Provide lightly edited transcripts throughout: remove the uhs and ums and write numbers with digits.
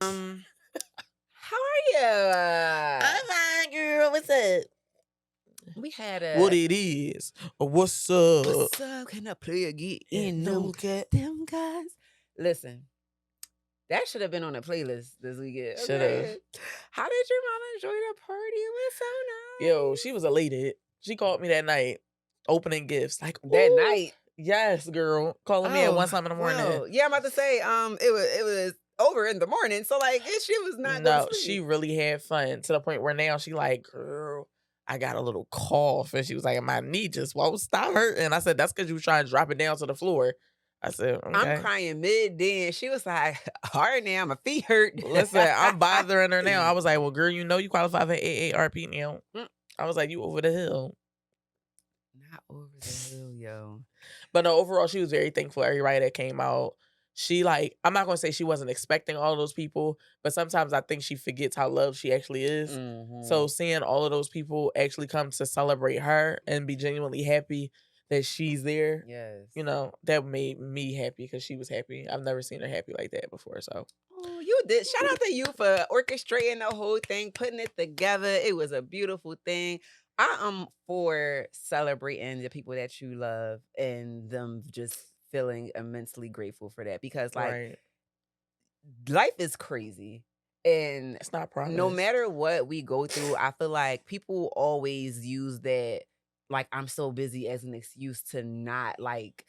How are you? I'm fine, girl. What's up? We had What a it is? What's up? what's up? Can I play a get in no cat. them guys? Listen, that should have been on the playlist this weekend. Should've. Okay. How did your mama enjoy the party? It was so nice. Yo, she was elated. She called me that night, opening gifts. Like that "Ooh." night. Yes, girl. Calling me at 1 something in the morning. Well, yeah, I'm about to say, it was over in the morning, so like she was not No, going to sleep. she really had fun to the point where now she like, girl, I got a little cough. And she was like, my knee just won't stop hurting. I said, that's because you were trying to drop it down to the floor. I said, okay. I'm crying mid-day. She was like, all right now, my feet hurt. Listen, I'm bothering her now. I was like, well, girl, you know you qualify for AARP now. I was like, you over the hill. Not over the hill, yo. But no, overall, she was very thankful for everybody that came out. She like, I'm not going to say she wasn't expecting all those people, but sometimes I think she forgets how loved she actually is. So seeing all of those people actually come to celebrate her and be genuinely happy that she's there, yes, you know, that made me happy because she was happy. I've never seen her happy like that before. So, oh, you did. Shout out to you for orchestrating the whole thing, putting it together. It was a beautiful thing. I am for celebrating the people that you love and them just feeling immensely grateful for that because, like, right. life is crazy. And It's not promised. no matter what we go through, I feel like people always use that, like, I'm so busy as an excuse to not, like,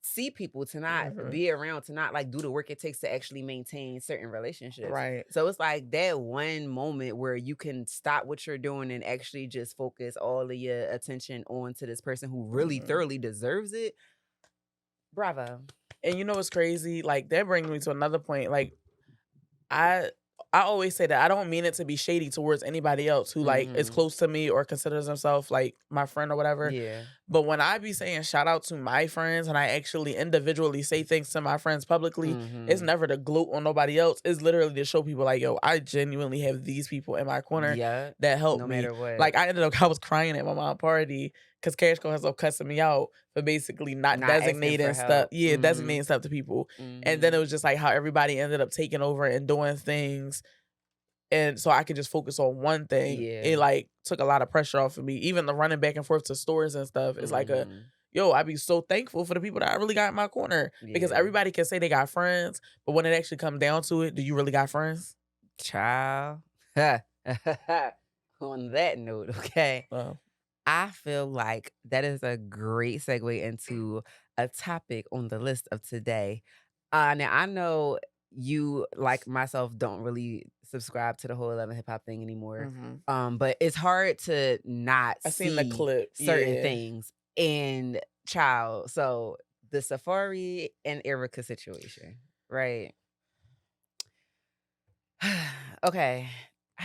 see people, to not be around, to not, like, do the work it takes to actually maintain certain relationships. Right. So it's like that one moment where you can stop what you're doing and actually just focus all of your attention onto this person who really thoroughly deserves it. Bravo. And you know what's crazy? Like, that brings me to another point. Like, I always say that I don't mean it to be shady towards anybody else who like is close to me or considers himself like my friend or whatever. Yeah. But when I be saying shout out to my friends and I actually individually say things to my friends publicly, it's never to gloat on nobody else. It's literally to show people like, yo, I genuinely have these people in my corner that help no me. matter what. Like I was crying at my mom's party because Cash Cole has cussing me out for basically not designating stuff. Yeah, designating stuff to people. And then it was just like how everybody ended up taking over and doing things. And so I could just focus on one thing. Yeah. It like took a lot of pressure off of me. Even the running back and forth to stores and stuff is like I'd be so thankful for the people that I really got in my corner. Because everybody can say they got friends, but when it actually comes down to it, do you really got friends? Child. On that note, okay. I feel like that is a great segue into a topic on the list of today. Now, I know you, like myself, don't really subscribe to the whole 11 hip hop thing anymore. But it's hard to not see seen the clip. certain things in child. So the Safari and Erica situation, right? Okay.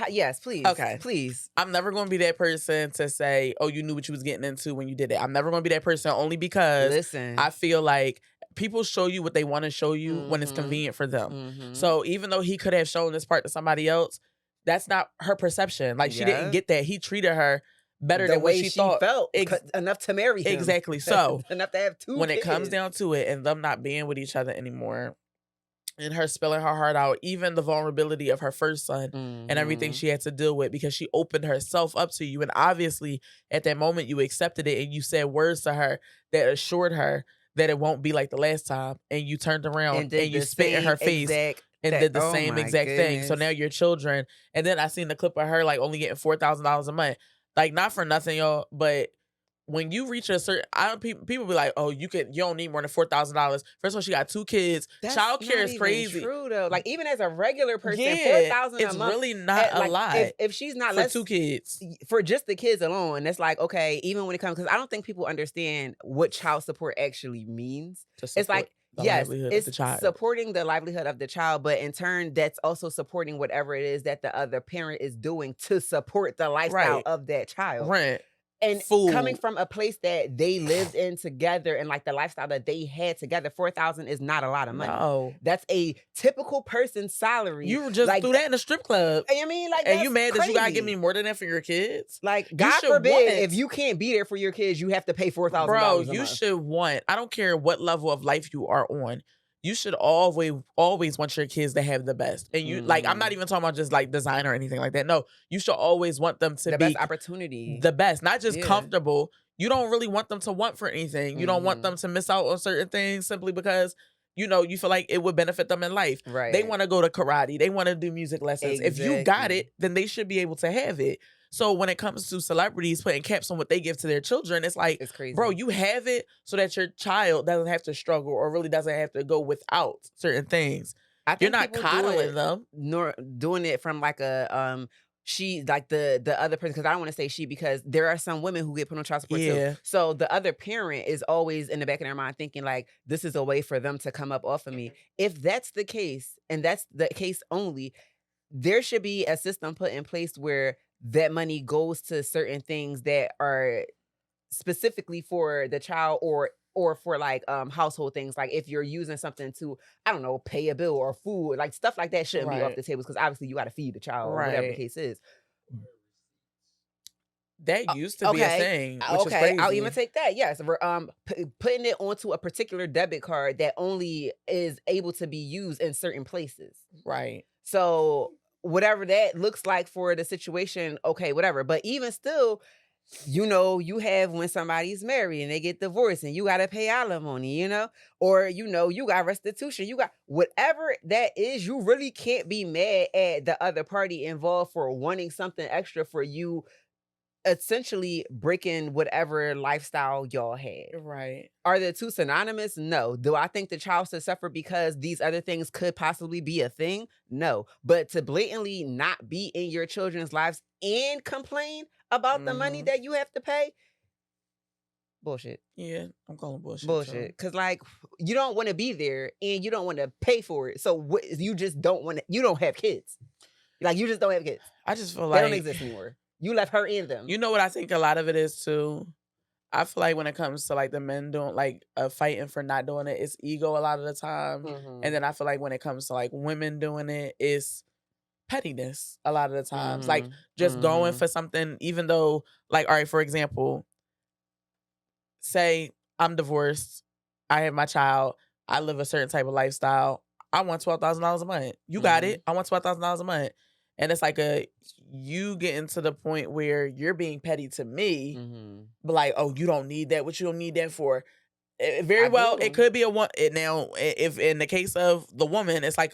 Yes, please. Okay. Please. I'm never going to be that person to say, oh, you knew what you was getting into when you did it. I'm never going to be that person only because I feel like people show you what they want to show you when it's convenient for them. So even though he could have shown this part to somebody else, that's not her perception. Like she didn't get that. He treated her better than what she thought. Felt enough to marry him. Exactly. So enough to have two when kids. It comes down to it and them not being with each other anymore, and her spilling her heart out, even the vulnerability of her first son and everything she had to deal with because she opened herself up to you. And obviously at that moment you accepted it and you said words to her that assured her that it won't be like the last time. And you turned around and you spit in her face and did the same exact thing. So now your children. And then I seen the clip of her like only getting $4,000 a month. Like not for nothing, y'all, but when you reach a certain, people be like, "Oh, you don't need more than $4,000." First of all, she got 2 kids. Child care is crazy. True though. Like even as a regular person, $4,000 a month, it's really not a lot. If she's not for 2 kids, for just the kids alone, it's like okay. Even when it comes, because I don't think people understand what child support actually means. It's like it's supporting the livelihood of the child, but in turn, that's also supporting whatever it is that the other parent is doing to support the lifestyle of that child. Rent. And food. Coming from a place that they lived in together and like the lifestyle that they had together, $4,000 is not a lot of money. No. That's a typical person's salary. You just do that in a strip club. I mean, like, and you mad crazy. that you gotta give me more than that for your kids? Like, God forbid, if you can't be there for your kids, you have to pay $4,000. Bro, you should want. I don't care what level of life you are on. you should always want your kids to have the best. And you like, I'm not Mm. even talking about just like design or anything like that. No, you should always want them to The best be opportunity. the best, not just Yeah. comfortable. You don't really want them to want for anything. You don't want them to miss out on certain things simply because you feel like it would benefit them in life. They Right. want to go to karate. They want to do music lessons. If you got Exactly. it, then they should be able to have it. So when it comes to celebrities putting caps on what they give to their children, it's like, It's bro, crazy. you have it so that your child doesn't have to struggle or really doesn't have to go without certain things. I You're think not people do coddling it them. nor doing it from like a she like the other person, because I don't want to say she, because there are some women who get put on child support too. Yeah. So the other parent is always in the back of their mind thinking like, this is a way for them to come up off of me. If that's the case, and that's the case only, there should be a system put in place where that money goes to certain things that are specifically for the child, or for like household things. Like if you're using something to, I don't know, pay a bill or food, like stuff like that shouldn't be off Right. the tables, because obviously you got to feed the child or whatever the Right. case is. That used to be a Okay. thing, which is Okay, I'll even crazy. take that. Yes, we're putting it onto a particular debit card that only is able to be used in certain places. Right. So whatever that looks like for the situation, okay, whatever. But even still, you have when somebody's married and they get divorced and you got to pay alimony, or, you got restitution, you got whatever that is. You really can't be mad at the other party involved for wanting something extra for you, essentially breaking whatever lifestyle y'all had. Right. Are the two synonymous? No. Do I think the child should suffer because these other things could possibly be a thing? No. But to blatantly not be in your children's lives and complain about the money Mhm. that you have to pay? Bullshit. Yeah, I'm calling bullshit too. Bullshit. Because, like, you don't want to be there and you don't want to pay for it. So you just don't want to, you don't have kids. Like, you just don't have kids. I just feel They don't like exist anymore. You left her and them. you know what I think a lot of it is too? I feel like when it comes to like the men doing like fighting for not doing it, it's ego a lot of the time. And then I feel like when it comes to like women doing it, it's pettiness a lot of the times. Like just going for something, even though, like, all right, for example, say I'm divorced, I have my child, I live a certain type of lifestyle. I want $12,000 a month. You got it. I want $12,000 a month. And it's like you getting to the point where you're being petty to me, but like, oh, you don't need that. What you don't need that for? Very well, it could be a one. Now, if in the case of the woman, it's like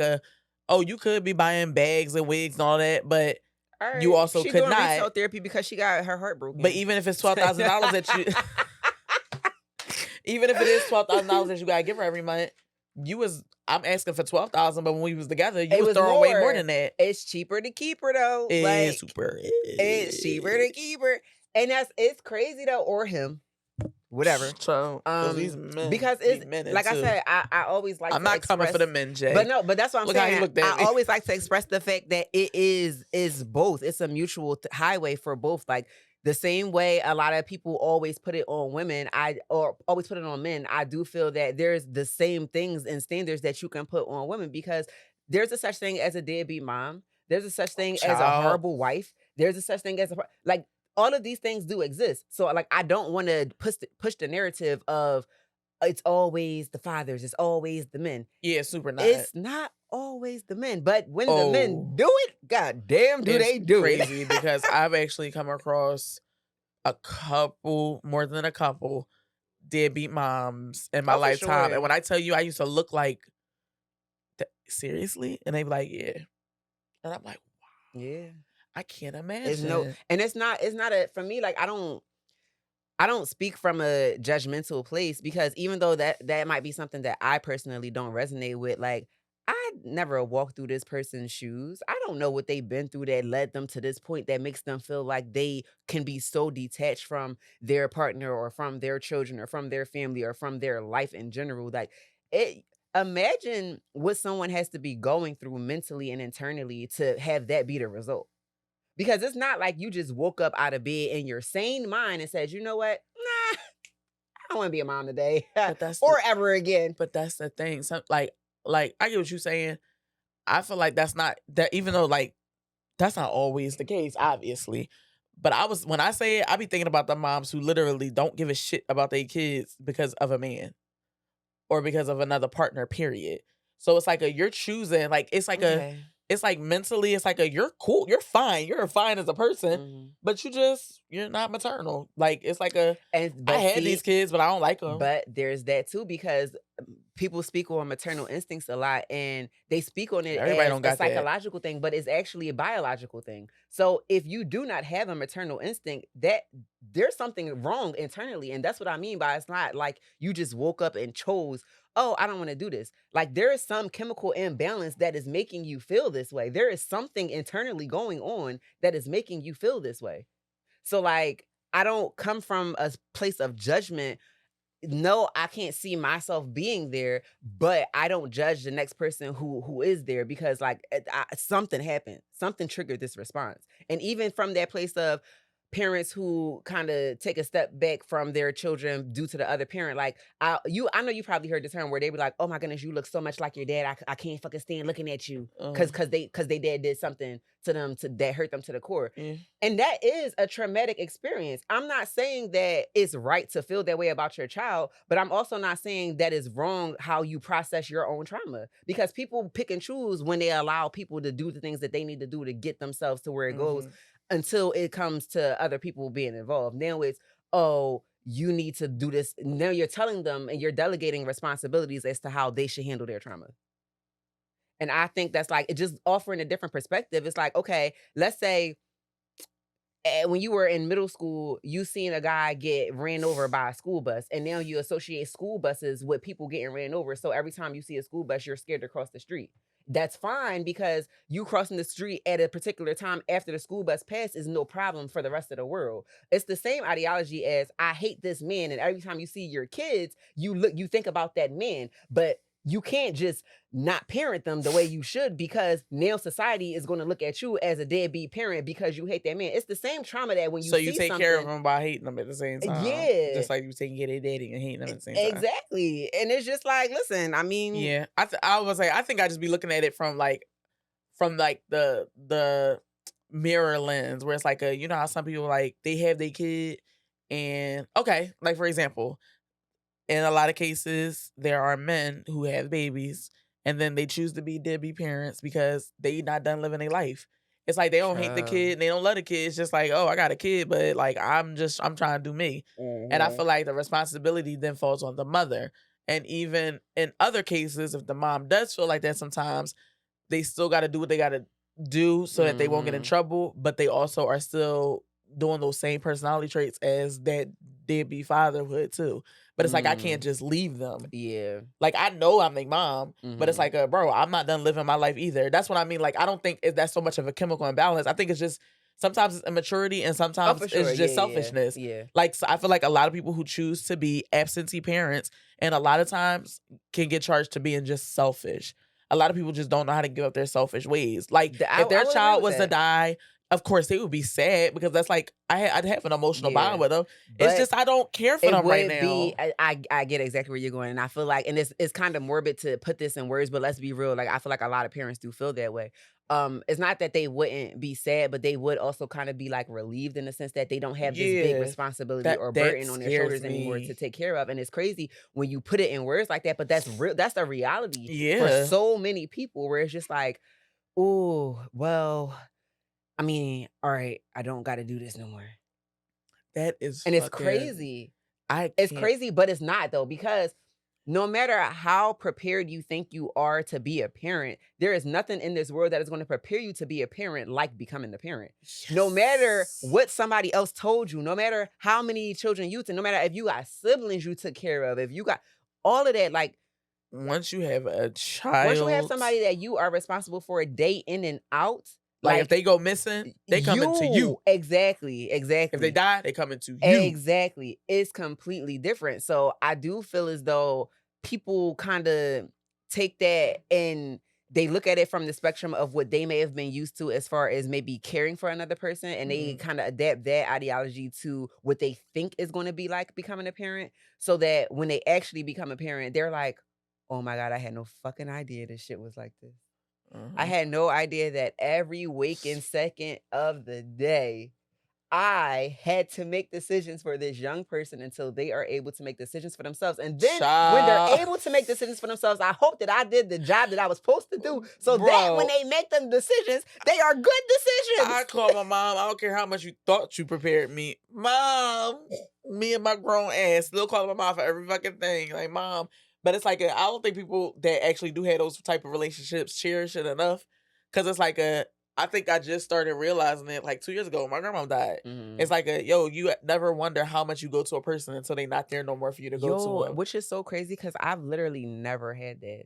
oh, you could be buying bags and wigs and all that, but All right. you also she could doing not. retail therapy because she got her heart broken. But even if it's $12,000 that you, even if it is $12,000 that you gotta give her every month, I'm asking for $12,000, but when we was together, you was throwing way more than that. It's cheaper to keep her though. It's cheaper to keep her, and it's crazy though, or him, whatever. So, these men, because it's men like too. I said, I always like. I'm not coming for the men, Jay. But that's what I'm Look how saying. he looked at I me. always like to express the fact that it is both. It's a mutual highway for both. Like the same way a lot of people always put it on women, or always put it on men. I do feel that there's the same things and standards that you can put on women, because there's a such thing as a deadbeat mom. There's a such thing as a horrible wife. There's a such thing as like all of these things do exist. So like I don't want to push the narrative of it's always the fathers, it's always the men. Yeah, super not. It's not always the men, but when the men do it, god damn, they do crazy it. because I've actually come across more than a couple deadbeat moms in my lifetime. Sure. And when I tell you I used to look like, seriously? And they be like, yeah. And I'm like, wow. Yeah. I can't imagine. It's not for me, like I don't speak from a judgmental place, because even though that might be something that I personally don't resonate with, like I never walked through this person's shoes. I don't know what they've been through that led them to this point that makes them feel like they can be so detached from their partner or from their children or from their family or from their life in general. Like imagine what someone has to be going through mentally and internally to have that be the result. Because it's not like you just woke up out of bed in your sane mind and said, you know what? Nah, I don't want to be a mom today or ever again. But that's the thing. So, like I get what you're saying. I feel like that's not that, even though like that's not always the case, obviously. But when I say it, I be thinking about the moms who literally don't give a shit about their kids because of a man. or because of another partner, period. So it's like you're choosing, like Okay. it's like mentally, it's like you're cool, you're fine as a person, Mhm. but you're not maternal. Like it's like And I but had these see, kids, but I don't like them. but there's that too because people speak on maternal instincts a lot and they speak on it Everybody as don't a got that. psychological thing, but it's actually a biological thing. So if you do not have a maternal instinct, that there's something wrong internally. And that's what I mean by it's not like you just woke up and chose, oh, I don't want to do this. Like there is some chemical imbalance that is making you feel this way. There is something internally going on that is making you feel this way. So like I don't come from a place of judgment. No, I can't see myself being there, but I don't judge the next person who is there because like something happened, something triggered this response, and even from that place of parents who kind of take a step back from their children due to the other parent, like I know you probably heard the term where they be like, oh my goodness, you look so much like your dad, I can't fucking stand looking at you because they dad did something to them that hurt them to the core. Yeah. And that is a traumatic experience. I'm not saying that it's right to feel that way about your child, but I'm also not saying that it's wrong how you process your own trauma because people pick and choose when they allow people to do the things that they need to do to get themselves to where it goes Mhm. until it comes to other people being involved. Now it's, oh, you need to do this. Now you're telling them and you're delegating responsibilities as to how they should handle their trauma. And I think that's like it just offering a different perspective. It's like, okay, let's say when you were in middle school, you seen a guy get ran over by a school bus, and now you associate school buses with people getting ran over. So every time you see a school bus, you're scared to cross the street. That's fine because you crossing the street at a particular time after the school bus passed is no problem for the rest of the world. It's the same ideology as I hate this man, and every time you see your kids, you think about that man, but you can't just not parent them the way you should because now society is going to look at you as a deadbeat parent because you hate that man. It's the same trauma that when you So you see take care of something, them by hating them at the same time, yeah, just like you taking care of their daddy and hating them at the same time. exactly. And it's just like, listen, I mean, Yeah, I was like, I think I just be looking at it from like the mirror lens where it's like you know how some people like they have their kid and okay, like for example, in a lot of cases there are men who have babies and then they choose to be deadbeat parents because they not done living their life. It's like they don't hate the child. kid, they don't love the kid. It's just like, oh, I got a kid, but like I'm trying to do me. And I feel like the responsibility then falls on the mother. And even in other cases, if the mom does feel like that sometimes, they still gotta do what they gotta do so that they won't get in Mhm. trouble, but they also are still doing those same personality traits as that deadbeat fatherhood too. But it's like I can't Mm. just leave them. Yeah. Like I know I'm their mom, but it's Mhm. like, bro, I'm not done living my life either. That's what I mean. Like I don't think that's so much of a chemical imbalance. I think it's just sometimes it's immaturity and Oh, sometimes for sure. it's Yeah, just yeah, selfishness. yeah. Like so I feel like a lot of people who choose to be absentee parents and a lot of times can get charged to being just selfish. A lot of people just don't know how to give up their selfish ways. Like if I their would agree child with was to that. die, of course they would be sad because that's like I'd have an emotional bond Yeah. with them. It's But just I don't care for it them right would be now. I get exactly where you're going, and I feel like and it's kind of morbid to put this in words, but let's be real, like, I feel like a lot of parents do feel that way. It's not that they wouldn't be sad, but they would also kinda be, like, relieved in the sense that they don't have this big Yeah. responsibility That or that burden on their scares shoulders anymore to me. take care of, and it's crazy when you put it in words like that, but that's real that's the reality for Yeah. so many people where it's just like, "Ooh, well, I mean, alright, I don't gotta do this no more." That is And it's fucking crazy. I It's can't crazy, but it's not though, because no matter how prepared you think you are to be a parent, there is nothing in this world that is going to prepare you to be a parent like becoming a parent. No matter Yes. what somebody else told you, no matter how many children you took, no matter if you got siblings you took care of, if you got all of that, like Once you have a once you have child, somebody that you are responsible for a day in and out, like if like they go missing, they coming to you. you exactly, If they exactly. die, they coming to you. Exactly. It's completely different. So I do feel as though people kind of take that and they look at it from the spectrum of what they may have been used to as far as maybe caring for another person and they Mhm. kind of adapt that ideology to what they think is going to be like becoming a parent so that when they actually become a parent they're like, "Oh my god, I had no fucking idea this shit was like this. I Mhm. had no idea that every waking second of the day I had to make decisions for this young person until they are able to make decisions for themselves. And then when they're Child. able to make decisions for themselves, I hope that I did the job that I was supposed to do so that when Bro, they make them decisions, they are good I decisions. call my mom. I don't care how much you thought you prepared me. Mom, me and my grown ass still calling my mom for every fucking thing. Like, mom. But it's like, I don't think people that actually do have those type of relationships cherish it enough. Because it's like I think I just started realizing it like 2 years ago when my grandma died. It's like yo, you never wonder how much you go to a person until they not there no more for you to go to them. Which is so crazy because I've literally never had that.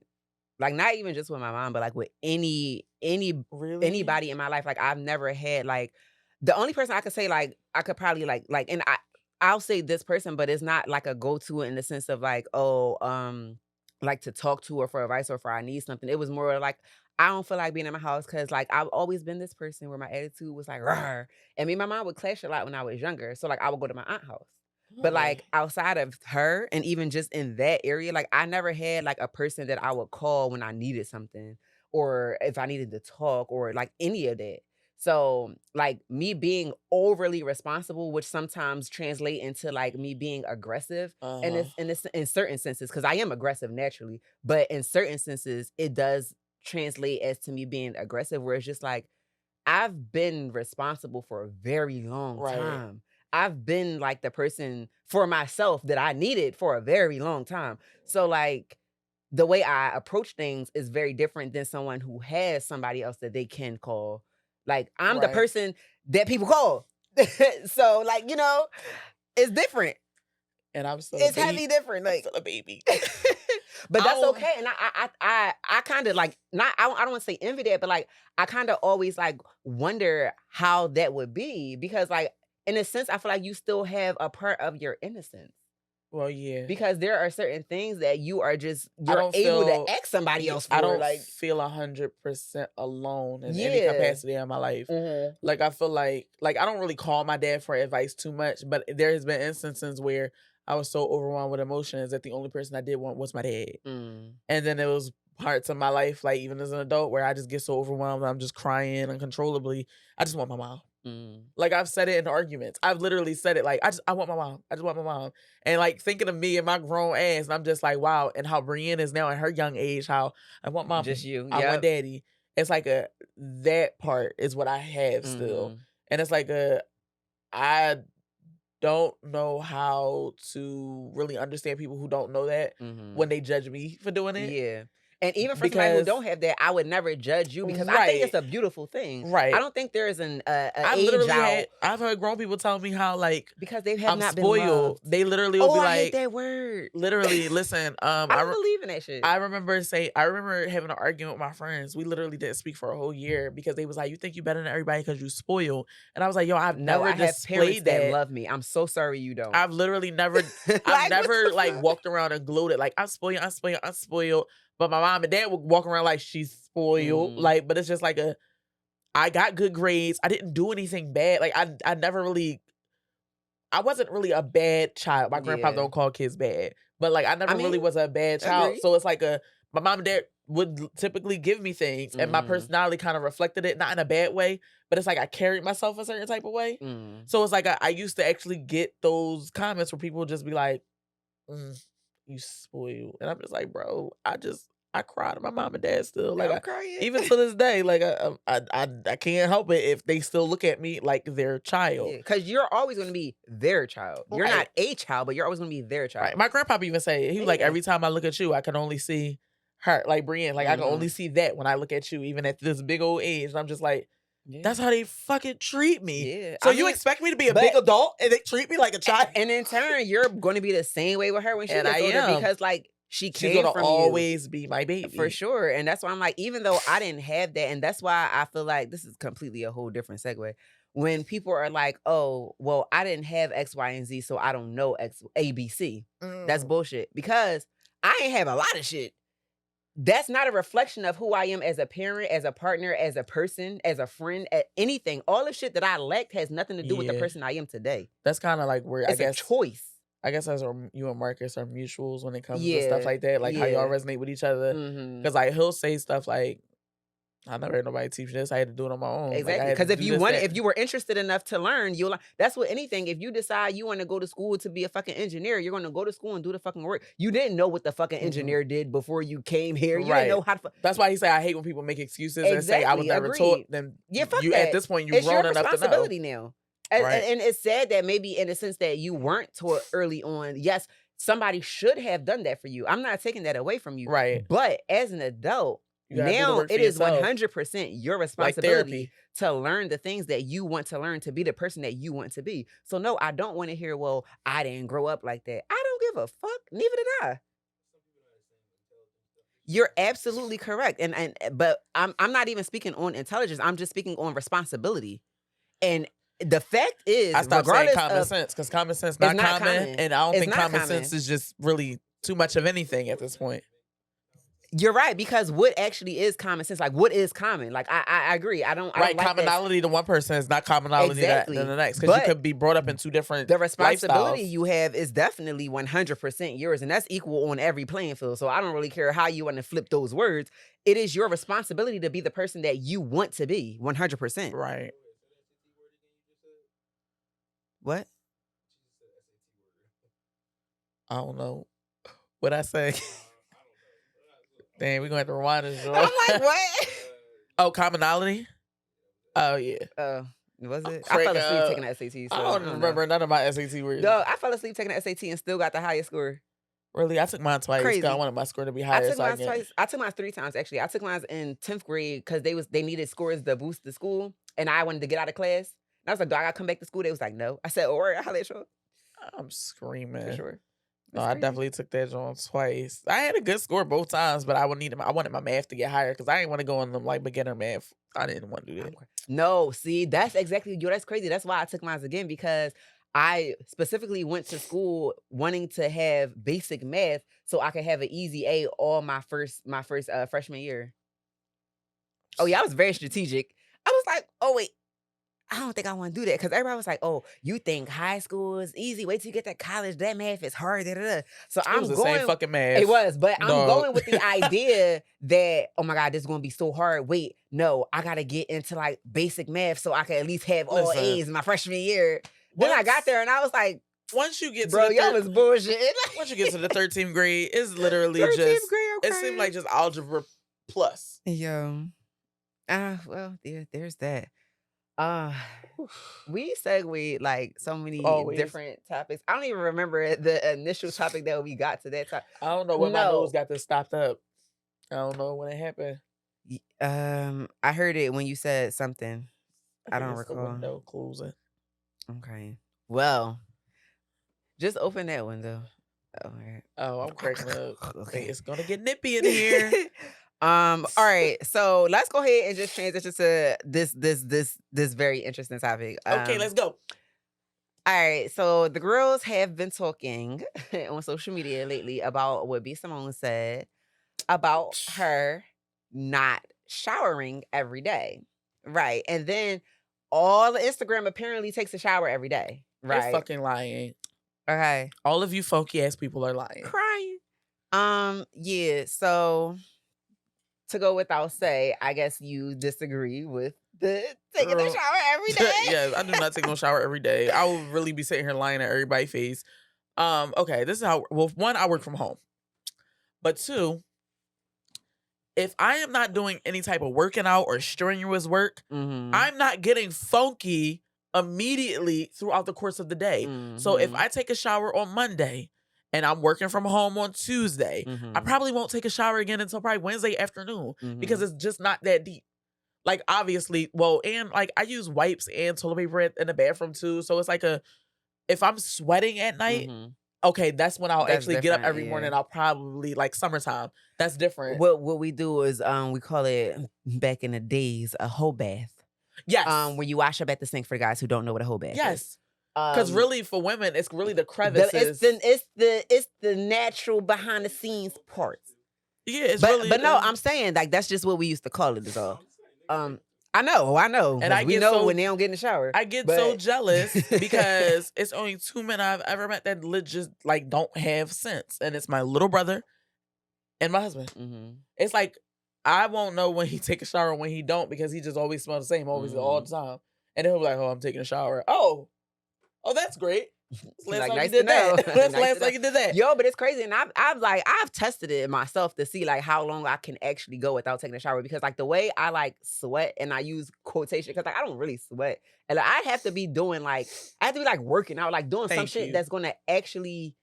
Like, not even just with my mom, but like with Really? anybody in my life. Like, I've never had like the only person I could say like I could probably like, and I'll say this person, but it's not like a go-to in the sense of like, oh, like to talk to or for advice or for I need something. It was more like I don't feel like being in my house because like I've always been this person where my attitude was like, rawr. And me and my mom would clash a lot when I was younger. So like I would go to my aunt's house. But, like, outside of her and even just in that area, like, I never had, like, a person that I would call when I needed something or if I needed to talk or, like, any of that. So, like, me being overly responsible, which sometimes translate into, like, me being aggressive, and Uh-huh. it's in certain senses, because I am aggressive naturally, but in certain senses, it does translate as to me being aggressive, where it's just like, I've been responsible for a very long Right. time. I've been like the person for myself that I needed for a very long time. So like the way I approach things is very different than someone who has somebody else that they can call. Like I'm the Right. person that people call. So like, it's different. And I'm still a It's baby. heavy different. I'm Like still a baby. but I that's don't okay. And I kind of like not I don't want to say envy that, but like I kind of always like wonder how that would be because like in a sense I feel like you still have a part of your innocence well, yeah. because there are certain things that I you're don't able to feel ask somebody else I for. don't Like feel 100% alone in any yeah. capacity in my life. Mhm. Like I feel like I don't really call my dad for advice too much, but there has been instances where I was so overwhelmed with emotions that the only person I did want was my dad. Mm. And then there was parts of my life, like even as an adult, where I just get so overwhelmed, I'm just crying uncontrollably. I just want my mom. Mm. Like I've said it in arguments. I've literally said it like I want my mom. I just want my mom. And like thinking of me and my grown ass, and I'm just like, wow, and how Brienne is now at her young age, how I want Just mommy. you. I want Yep. daddy. It's like that part is what I have still. Mhm. And it's like I don't know how to really understand people who don't know that Mhm. when they judge me for doing it. Yeah. And even for somebody who Because don't have that, I would never judge you because I think right, it's a beautiful thing. I right. don't think there is a age out I've heard grown people tell me how like because they have I'm not been spoiled. loved. They literally will Oh, be I hate like, that word. literally, listen, I don't believe in that shit. I remember having an argument with my friends. We literally didn't speak for a whole year because they was like, you think you better than everybody because you spoiled. And I was like, yo, I've No, never I have parents displayed that that. love me. I'm so sorry you don't. I've literally never I've Like, what never the like fuck? walked around and gloated like I'm spoiled, I'm spoiled, I'm spoiled. But my mom and dad would walk around like she's spoiled. Mhm. Like, but it's just like I got good grades. I didn't do anything bad. Like I never really I wasn't really a bad child. My grandpa Yeah. don't call kids bad, but like I I never really mean, was a bad child. agree. So it's like my mom and dad would typically give me things, and my Mhm. personality kind of reflected it, not in a bad way, but it's like I carried myself a certain type of way. Mm. So it's like I used to actually get those comments where people would just be like, "You spoiled," and I'm just like, bro, I cry to my mom and dad still. Like I'm crying. even to this day, like I can't help it if they still look at me like their child. Yeah, because you're always gonna be their child. You're Right. not a child, but you're always gonna be their Right. child. My grandpa even say it. He was like, Yeah. every time I look at you, I can only see her, like Brienne. Like I can only Mhm. see that when I look at you, even at this big old age. And I'm just like, Yeah. that's how they fucking treat me. Yeah. So I you mean, expect me to be a big but adult and they treat me like a child? and in turn, you're gonna be the same way with her when she And I gets older am. because like she She's came gonna from you. always be my For baby. sure. And that's why I'm like, even though I didn't have that, and that's why I feel like this is completely a whole different segue. When people are like, oh, well, I didn't have X, Y, and Z, so I don't know X, A, B, C. That's Mm. bullshit. Because I ain't have a lot of shit. That's not a reflection of who I am as a parent, as a partner, as a person, as a friend, at anything. All the shit that I lacked has nothing to do with the Yeah. person I am today. That's kind of like where It's a choice. I guess as you and Marcus are mutuals when it comes to stuff Yeah. like that, like how y'all Yeah. resonate with each other. Mhm. Because like he'll say stuff like, I never had nobody teach me this. I had to do it on my own. Like, I Exactly, had to because if do you this, wanted, that. if you were interested enough to learn, you'll. That's what anything. If you decide you want to go to school to be a fucking engineer, you're going to go to school and do the fucking work. You didn't know what the fucking Mhm. engineer did before you came here. You didn't Right. know how to. That's why he say I hate when people make excuses and say I was Exactly, never taught. agreed. Then Yeah, fuck you at that. this point you It's your grown enough to know. responsibility now. And, Right. and it's sad that maybe in the sense that you weren't taught early on. Yes, somebody should have done that for you. I'm not taking that away from you. Right. But as an adult, You gotta do the now work for it is yourself. 100% your Like responsibility therapy. to learn the things that you want to learn to be the person that you want to be. So no, I don't want to hear, well, I didn't grow up like that. I don't give a fuck. Neither did I. You're absolutely correct. And but I'm not even speaking on intelligence. I'm just speaking on responsibility. And the fact is, I stopped saying regardless common of, sense because common sense it's not not common, common. and I don't It's think not common common. sense is just really too much of anything at this point. You're right, because what actually is common sense? Like, what is common? Like, I agree. I don't Right, like that. commonality to one person is not commonality Exactly. to the next, because you But could be brought up in two different the responsibility lifestyles. you have is definitely 100% yours, and that's equal on every playing field. So I don't really care how you want to flip those words. It is your responsibility to be the person that you want to be, 100%. Right. What? I don't know what I say. Damn, we're gonna have to rewind this. I'm like, what? Oh, commonality? Oh yeah. Was it? I'm I fell asleep crack taking the SAT. So I don't remember none of my SAT words. No, I fell asleep taking the SAT and still got the highest score. Really, I took mine twice. Crazy. I wanted my score to be I higher. took So mine twice. I took mine 3 times actually. I took mine in 10th grade because they needed scores to boost the school, and I wanted to get out of class. And I was like, "Do I gotta come back to school?" They was like, "No." I said, "All right, I'll let you." I'm screaming. For sure. No, I definitely took that joint twice. I had a good score both times, but I wanted my math to get higher because I didn't want to go in them like beginner math. I didn't want to do that. No, see, that's exactly that's crazy. That's why I took mine again, because I specifically went to school wanting to have basic math so I could have an easy A all my first freshman year. Oh yeah, I was very strategic. I was like, oh wait, I don't think I want to do that, because everybody was like, "Oh, you think high school is easy? Wait till you get to college. That math is hard." Da, da, da. So It was the same fucking math. It was, but I'm Dog. going with the idea that, oh my God, this is going to be so hard. Wait, no, I got to get into like basic math so I can at least have all A's in my freshman year. Then I got there and I was like, once you get to bro, the y'all was bullshit. once you get to the 13th grade, it's literally 13th just grade, I'm it seemed crying. like just algebra plus. Yo, well, there's that. We segue like so many different topics. I don't even remember the initial topic that we got to that topic. I don't know when my nose got this stopped up. I don't know when it happened. I heard it when you said something. I don't recall. The window closing. Okay. Well, just open that window. All right. Oh, I'm cracking up. Okay. It's gonna get nippy in here. All right. So let's go ahead and just transition to this very interesting topic. Okay, let's go. All right. So the girls have been talking on social media lately about what B. Simone said about her not showering every day. Right. And then all the Instagram apparently takes a shower every day. Right. They're fucking lying. Okay. All of you funky ass people are lying. Crying. Yeah. So to go without say, I guess you disagree with the taking a shower every day. Yes, I do not take no shower every day. I will really be sitting here lying at everybody's face. Okay, this is how. Well, one, I work from home, but two, if I am not doing any type of working out or strenuous work, I'm not getting funky immediately throughout the course of the day. So if I take a shower on Monday and I'm working from home on Tuesday, I probably won't take a shower again until probably Wednesday afternoon because it's just not that deep. Like, obviously, well, and like I use wipes and toilet paper in the bathroom too. So it's like if I'm sweating at night, okay, that's when I'll actually get up every morning. I'll probably, like, summertime. That's different. What we do is we call it back in the days a hoe bath. Yes. Where you wash up at the sink, for guys who don't know what a hoe bath is. Yes. Because really, for women, it's really the crevices. It's the natural behind the scenes parts. Yeah, it's but, really. But no, I'm saying, like, that's just what we used to call it, is all. I know, and we know when they don't get in the shower. I get so jealous because it's only 2 men I've ever met that just like don't have sense, and it's my little brother and my husband. It's like I won't know when he take a shower and when he don't because he just always smells the same, always all the time. And then he'll be like, "Oh, I'm taking a shower." Oh, that's great. It's the last Like, time you nice to did that. know. That's the Nice last to know. time you did that. Yo, but it's crazy, and I've tested it myself to see, like, how long I can actually go without taking a shower because, like, the way I, like, sweat and I use quotation because, like, I don't really sweat, and, like, I have to be doing, like I have to be, like, working out, like, doing some Thank shit you. that's gonna actually,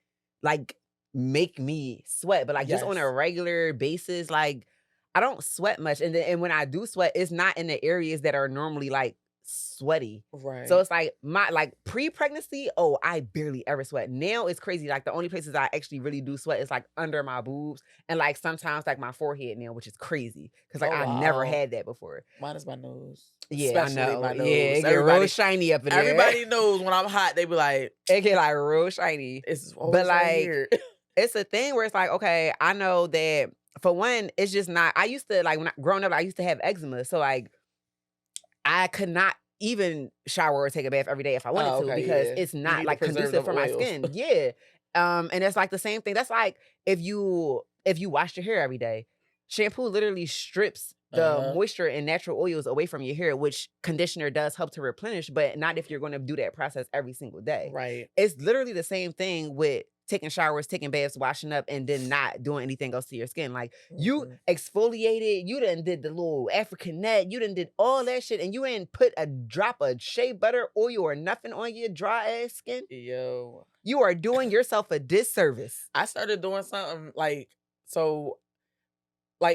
like, make me sweat, but, like, just on a Yes. regular basis, like, I don't sweat much, and when I do sweat, it's not in the areas that are normally, like, sweaty. So Right. it's like my like pre-pregnancy, oh, I barely ever sweat. Now it's crazy. Like the only places I actually really do sweat is like under my boobs and like sometimes like my forehead now, which is crazy. Cause like Oh, I never wow. had that before. Mine is my nose. Yeah, I Especially know. my Yeah, it nose. get real Everybody shiny up in there. everybody knows when I'm hot, they be like, It get like real shiny. "It's But always right like here." it's a thing where it's like, okay, I know that for one, it's just not I used to like when I growing up, I used to have eczema. So like I could not even shower or take a bath every day if I wanted Oh, to okay, because yeah. it's You not need to like preserve conducive them for my oils. skin. Yeah. And it's like the same thing. That's like if you wash your hair every day, shampoo literally strips the Uh-huh. moisture and natural oils away from your hair, which conditioner does help to replenish, but not if you're going to do that process every single day. Right. It's literally the same thing with taking showers, taking baths, washing up, and then not doing anything else to your skin. Like you Mhm. exfoliated, you done did the little African net, you done did all that shit, and you ain't put a drop of shea butter, oil, or nothing on your dry ass skin. Yo. You are doing yourself a disservice. I started doing something like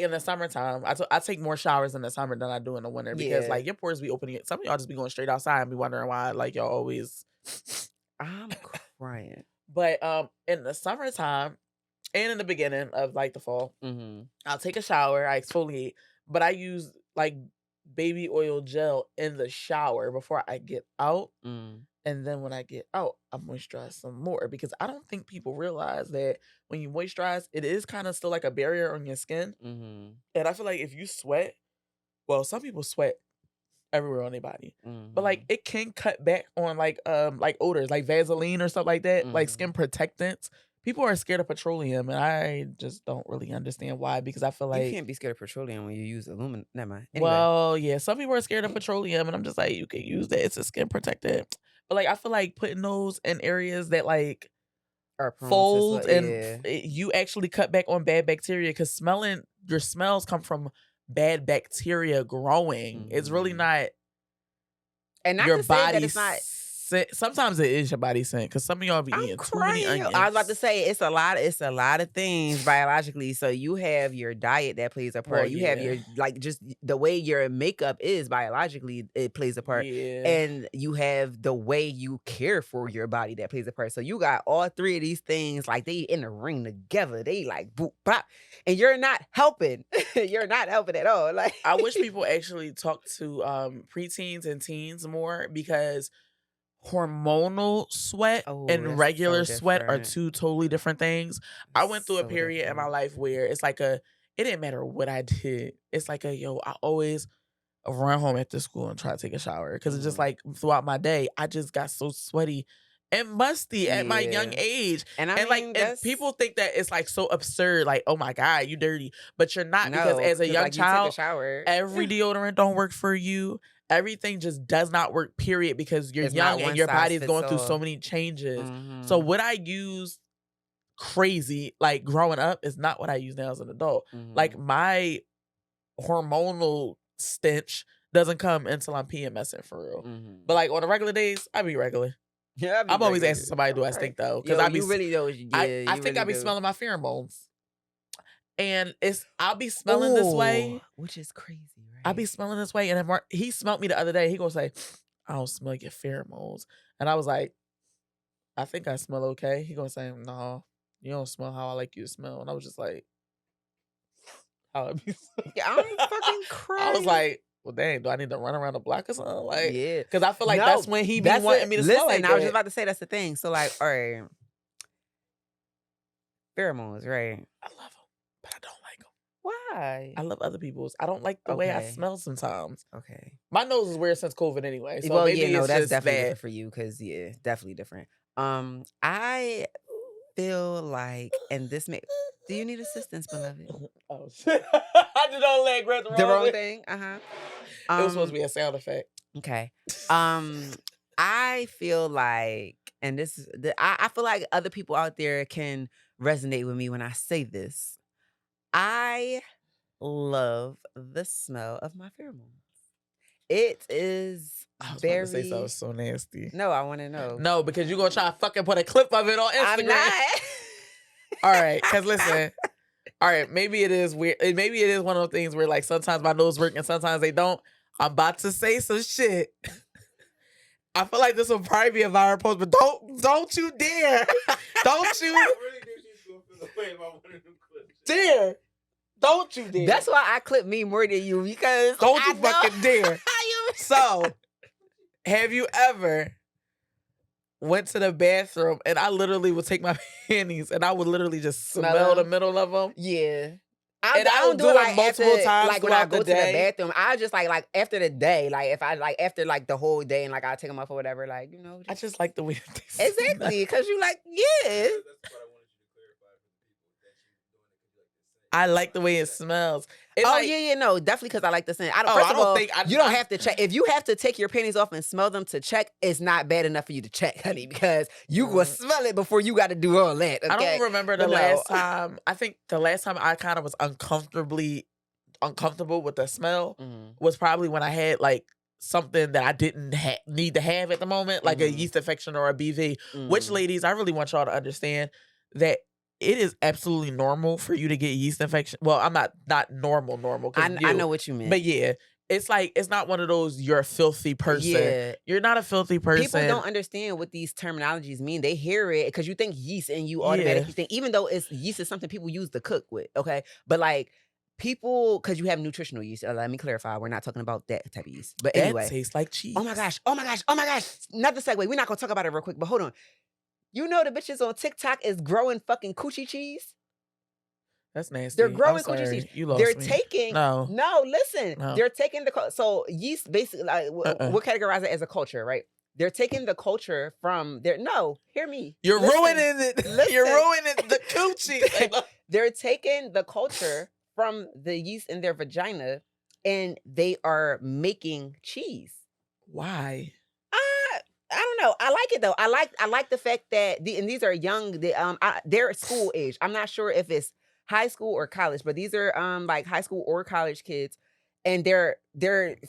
in the summertime, I take more showers in the summer than I do in the winter because Yeah. like your pores be opening. Some of y'all just be going straight outside and be wondering why like y'all always. I'm crying. But in the summertime and in the beginning of like the fall, Mhm. I'll take a shower, I exfoliate, but I use like baby oil gel in the shower before I get out. Mm. And then when I get out, I moisturize some more because I don't think people realize that when you moisturize, it is kind of still like a barrier on your skin. Mhm. And I feel like if you sweat, well, some people sweat everywhere on their body. But like Mhm. it can cut back on like odors, like Vaseline or stuff like that, like Mhm. skin protectants. People are scared of petroleum, and I just don't really understand why because I feel You like, can't be scared of petroleum when you use aluminum. Never mind. Anyway. well, yeah, some people are scared of petroleum, and I'm just like, you can use that. It's a skin protectant. But like I feel like putting those in areas that like Are prone to fold sweat. and Yeah. you actually cut back on bad bacteria because smelling your smells come from bad bacteria growing. It's really Mhm. not And not your to say that it's body's not scent. Sometimes it is your body scent because some of y'all be I'm eating too many crying. I was about to onions. say it's a lot of things biologically. So you have your diet that plays a Well, part. You have yeah. your like just the way your makeup is biologically, it plays a part. Yeah. And you have the way you care for your body that plays a part. So you got all three of these things like they in the ring together. They like boop bop. And you're not helping. You're not helping at all. Like I wish people actually talk to preteens and teens more because hormonal sweat oh, and that's so regular sweat are different. two totally different things. I went through a So period in my different. life where it's like it didn't matter what I did. It's like I always run home after school and try to take a shower because it's just Mhm. like throughout my day, I just got so sweaty and musty at my young Yeah. age. And I And like, mean, and that's people think that it's like so absurd, like, oh my God, you dirty. But you're not because no, as a because young like you took a child, shower. every deodorant don't work for you. Everything just does not work, period, because you're It's not young and one your size body is fits going through so all. many changes. So Mhm. what I use crazy, like growing up, is not what I use now as an adult. Like Mhm. my hormonal stench doesn't come until I'm PMSing for real. But Mhm. like on the regular days, I be regular. Yeah, I'd be I'm always regular asking too. somebody, do I Okay. stink though? Because Yo, you really do. Yeah, I you think I really be do. smelling my pheromones. And I'll be smelling this Oh, way. which is crazy, I'll be right? smelling this way. And then he smelled me the other day. He gonna say, I don't smell your pheromones. And I was like, I think I smell okay. He gonna say, no, you don't smell how I like you to smell. And I was just like, how I be Yeah, I'm fucking I was crying. like, well, dang, do I need to run around the block or something? Like, Yeah. because I feel like that's No, when he be that's wanting it. me to smell Listen, like I was just that. about to say that's the thing. So like, all right, pheromones, right? I love him, but I don't like him. Why? I love other people's. I don't like the way I Okay. smell sometimes. Okay. My nose is weird since COVID anyway, so Well, yeah, maybe no, it's that's just definitely that. different for you because yeah, definitely different. I feel like, and this may, do you need assistance, beloved? Oh shit! I did all leg grab the The wrong wrong way. thing? Uh-huh. It was supposed to be a sound effect. Okay. I feel like, and this is I feel like other people out there can resonate with me when I say this. I love the smell of my pheromones. It is I was about to say something very. so nasty. No, I want to know. No, because you're gonna try to fucking put a clip of it on Instagram. I'm not. All right, because listen. All right, maybe it is weird. Maybe it is one of those things where like sometimes my nose work and sometimes they don't. I'm about to say some shit. I feel like this will probably be a viral post, but don't you dare. Don't you dare. Don't you dare. That's why I clip me more than you, because don't you fucking dare. So, have you ever went to the bathroom and I literally would take my panties and I would literally just smell the middle of them? Yeah. And I don't do it like multiple times like when I throughout go the to the day. bathroom. I just like after the day, like if I like after like the whole day and like I take them off or whatever, like, you know. I just like the way that they smell. Exactly, because you like, yeah. I like the way it smells. No, definitely, because I like the scent. You don't have to check. If you have to take your panties off and smell them to check, it's not bad enough for you to check, honey, because you will smell it before you got to do all that. Okay? I don't remember the last time. I think the last time I kind of was uncomfortable with the smell was probably when I had like something that I didn't need to have at the moment, like a yeast infection or a BV. Which, ladies, I really want y'all to understand that it is absolutely normal for you to get yeast infection. Well, I'm not normal. I know what you mean. But yeah, it's like, it's not one of those, you're a filthy person. Yeah. You're not a filthy person. People don't understand what these terminologies mean. They hear it because you think yeast and you automatically think, even though yeast is something people use to cook with, okay? But like, people, because you have nutritional yeast. Let me clarify. We're not talking about that type of yeast. But anyway. That tastes like cheese. Oh my gosh. Another segue. We're not going to talk about it real quick, but hold on. You know the bitches on TikTok is growing fucking coochie cheese? That's nasty. They're growing coochie cheese. You lost me. Taking listen. No. They're taking so yeast basically like we'll categorize it as a culture, right? They're taking the culture from their hear me. You're ruining it. You're ruining the coochie. They're taking the culture from the yeast in their vagina and they are making cheese. Why? I don't know. I like it though. I like the fact that and these are young. They're school age. I'm not sure if it's high school or college, but these are like high school or college kids, and they're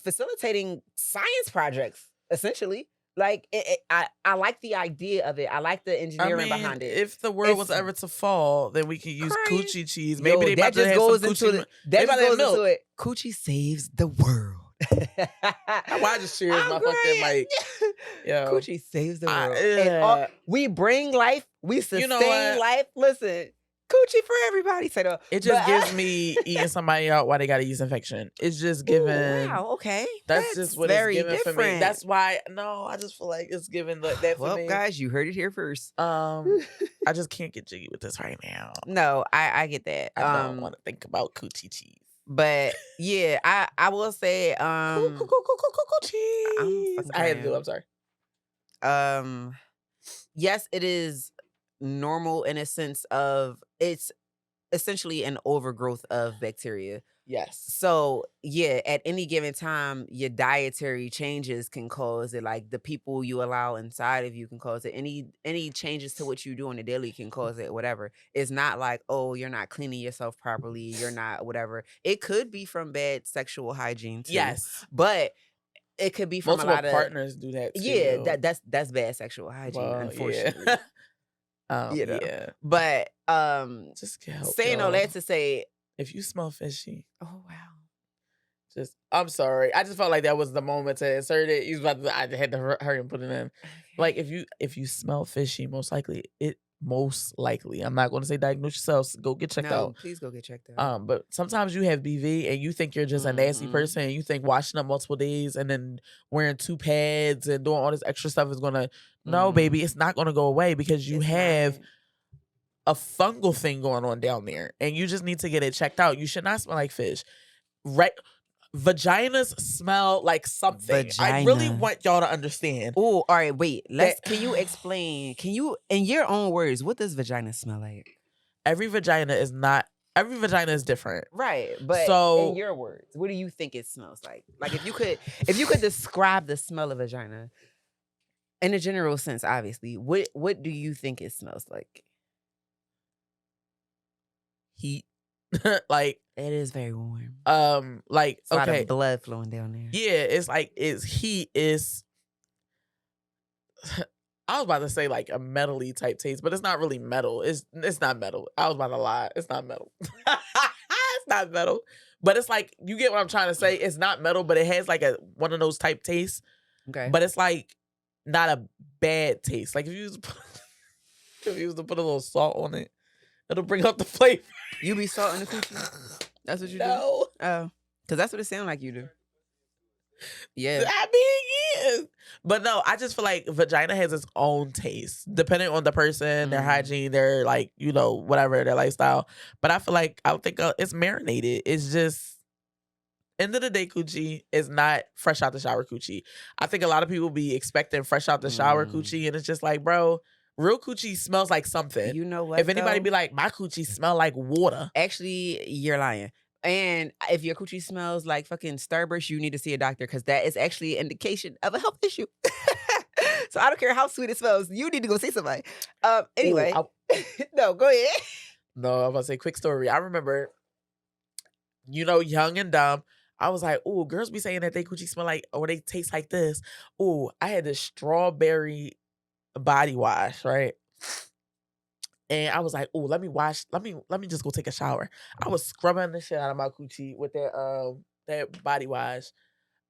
facilitating science projects essentially. Like I like the idea of it. I like the engineering behind it. If the world was ever to fall, then we could use coochie cheese. Maybe that just goes into it. Coochie saves the world. Why just cheers my fucking mic? Yo. Coochie saves the world. We bring life. We sustain life. Listen, coochie for everybody. It just gives me eating somebody out while they got a yeast infection. It's just giving. Wow. Okay. That's just what it's giving for me. That's why. No, I just feel like it's giving that for me. Well, guys, you heard it here first. I just can't get jiggy with this right now. No, I get that. I don't want to think about coochie cheese. But yeah, I will say cheese. I had to do it. I'm sorry. Yes, it is normal in a sense of it's essentially an overgrowth of bacteria. Yes. So yeah, at any given time, your dietary changes can cause it. Like the people you allow inside of you can cause it. Any changes to what you do on a daily can cause it. Whatever. It's not like, oh, you're not cleaning yourself properly. You're not whatever. It could be from bad sexual hygiene too. Yes, but it could be from multiple a lot of partners do that too. Yeah, that's bad sexual hygiene, unfortunately. Yeah. But just get help, saying all that to say, if you smell fishy. Oh wow. I'm sorry. I just felt like that was the moment to insert it. I had to hurry and put it in. Like if you smell fishy, most likely, I'm not going to say diagnose yourself. Go get checked out. Please go get checked out. But sometimes you have BV and you think you're just a nasty person. And you think washing up multiple days and then wearing 2 pads and doing all this extra stuff is going to. No, baby, it's not going to go away because you have a fungal thing going on down there and you just need to get it checked out. You should not smell like fish. Right? Vaginas smell like something. I really Vagina. want y'all to understand Oh, all right, wait. that Can you explain? Can you, in your own words, what does vagina smell like? every vagina is different. Right, but in So your words, what do you think it smells like? Like if you could describe the smell of vagina in a general sense, obviously, what do you think it smells like? heat. Like, It is very warm. like, It's a lot okay. of blood flowing down there. Yeah, it's like it's heat is I was about to say like a metally type taste, but it's not really metal. It's not metal. I was about to lie. It's not metal. It's not metal. But it's like, you get what I'm trying to say. It's not metal, but it has like a one of those type tastes. Okay. But it's like not a bad taste. Like if you used to put a little salt on it, it'll bring out the flavor. You be salting the coochie? That's what you do? No. Oh. Because that's what it sounds like you do. Yeah. I mean, yeah. But no, I just feel like vagina has its own taste, depending on the person, their hygiene, their like, whatever, their lifestyle. But I feel like I don't think it's marinated. It's just, end of the day, coochie is not fresh out the shower coochie. I think a lot of people be expecting fresh out the shower coochie, and it's just like, bro, real coochie smells like something. You know what? If anybody though? be like, my coochie smell like water. Actually, you're lying. And if your coochie smells like fucking Starburst, you need to see a doctor because that is actually an indication of a health issue. So I don't care how sweet it smells. You need to go see somebody. Anyway, no, go ahead. No, I was about to say, quick story. I remember, young and dumb, I was like, "Ooh, girls be saying that they coochie smell like, or they taste like this." Ooh, I had this strawberry body wash, right? And I was like, "Ooh, let me just go take a shower." I was scrubbing the shit out of my coochie with that body wash.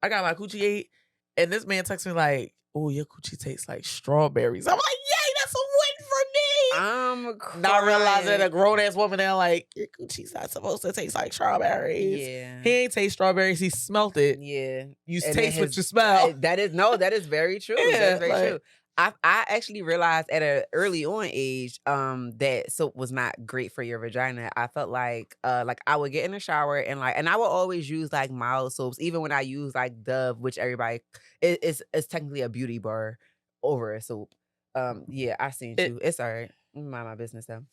I got my coochie ate, and this man texted me like, "Ooh, your coochie tastes like strawberries." I'm like, "Yay, that's a win for me!" I'm crying. Not realizing that a grown ass woman there like, your coochie's not supposed to taste like strawberries. Yeah. He ain't taste strawberries. He smelt it. Yeah. You And taste what you smell. That is very true. Yeah, That's very like- true. I actually realized at an early on age that soap was not great for your vagina. I felt like I would get in the shower and I would always use like mild soaps, even when I use like Dove, which everybody is technically a beauty bar over a soap. Yeah, I seen you. It's all right. Mind my business though.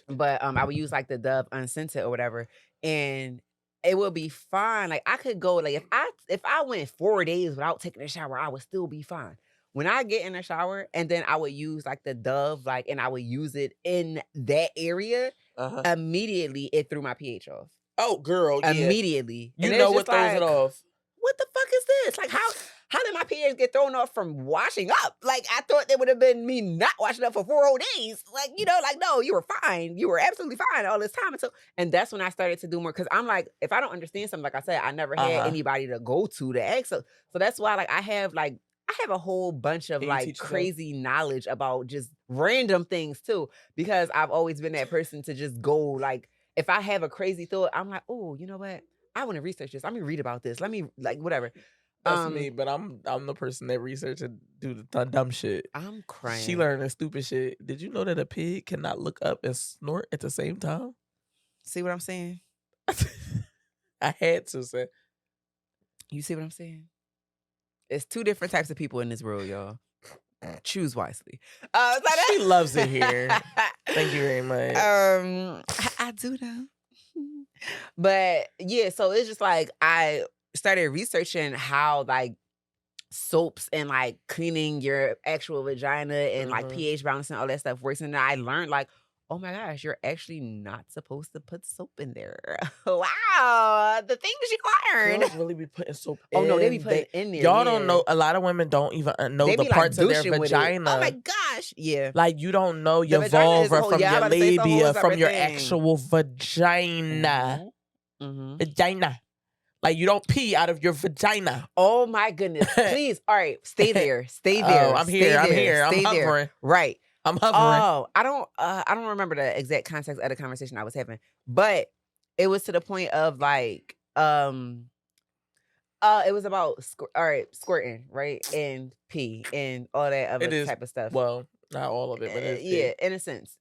But I would use like the Dove unscented or whatever, and it would be fine. Like I could go like if I went 4 days without taking a shower, I would still be fine. When I get in the shower and then I would use like the Dove, and I would use it in that area, immediately it threw my pH off. Oh, girl, yeah. Immediately. You And know it's what just throws it like, off. what the fuck is this? Like how did my pH get thrown off from washing up? Like I thought it would have been me not washing up for 4 whole days. Like, no, you were fine. You were absolutely fine all this time. And that's when I started to do more, because I'm like, if I don't understand something, like I said, I never had anybody to go to ask. So that's why I have a whole bunch of crazy knowledge about just random things too, because I've always been that person to just go if I have a crazy thought, I'm like, oh, you know what? I want to research this. Let me read about this. Let me whatever. That's me, but I'm the person that research and do the dumb shit. I'm crying. She learned the stupid shit. Did you know that a pig cannot look up and snort at the same time? See what I'm saying? I had to say. You see what I'm saying? It's 2 different types of people in this world, y'all. Choose wisely. She loves it here. Thank you very much. I do though. But yeah, so it's just I started researching how soaps and cleaning your actual vagina and pH balance and all that stuff works. And I learned oh my gosh, you're actually not supposed to put soap in there. Wow, the things you learned. Girls really be putting soap in. Oh no, they be putting it in there. Y'all don't know. A lot of women don't even know the parts of their vagina. Oh my gosh, yeah. You don't know your vulva from your labia from your actual vagina. Vagina. You don't pee out of your vagina. Oh my goodness. Please. All right. Stay there. Stay there. Oh, I'm here. I'm hovering. Right. I'm hovering. Oh, I don't remember the exact context of the conversation I was having, but it was to the point of it was about squirting, right? And pee and all that other type of stuff. Well, not all of it, but yeah, in a sense,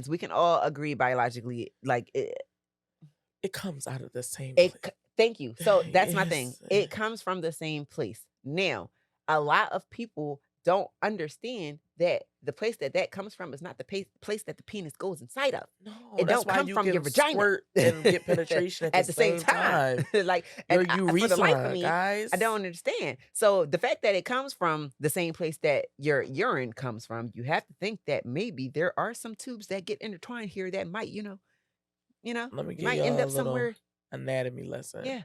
we can all agree biologically, it comes out of the same place. Thank you. So that's my thing. Yes. It comes from the same place. Now, a lot of people don't understand that the place that that comes from is not the place that the penis goes inside of. No, It that's don't why come you from your can vagina squirt and get penetration at the at the same same time. time. Like, Your and for the life of urethra, me, guys. I don't understand. So the fact that it comes from the same place that your urine comes from, you have to think that maybe there are some tubes that get intertwined here that might, Let me you give might end y'all a up little somewhere. anatomy lesson. Yeah.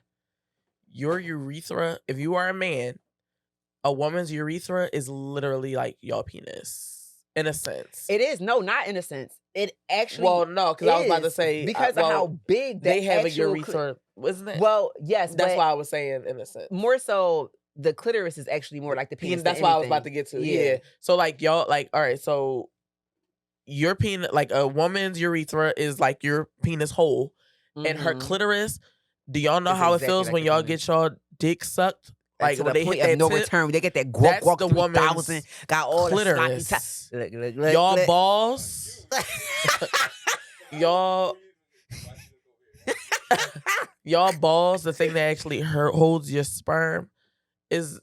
Your urethra, if you are a man, a woman's urethra is literally like your penis, in a sense. It is. No, not in a sense. It Well, actually no, because I was about to is say, because of how big the they have a actual urethra, isn't it? well, yes, That's but why I was saying, in a sense. more so the clitoris is actually more like the penis than That's what I was about anything. to get to. Yeah. Yeah. So like y'all, like, all right, so your penis, like a woman's urethra is like your penis hole, and her Mhm. clitoris. Do y'all know It's how it exactly feels like when the y'all penis. get y'all dick sucked? And Like to when the they hit point of that no tip, return, they get that that's guac the 3000, woman's got all the sloppy top. clitoris. Look, Y'all look. balls, y'all, y'all balls. The thing that actually holds your sperm is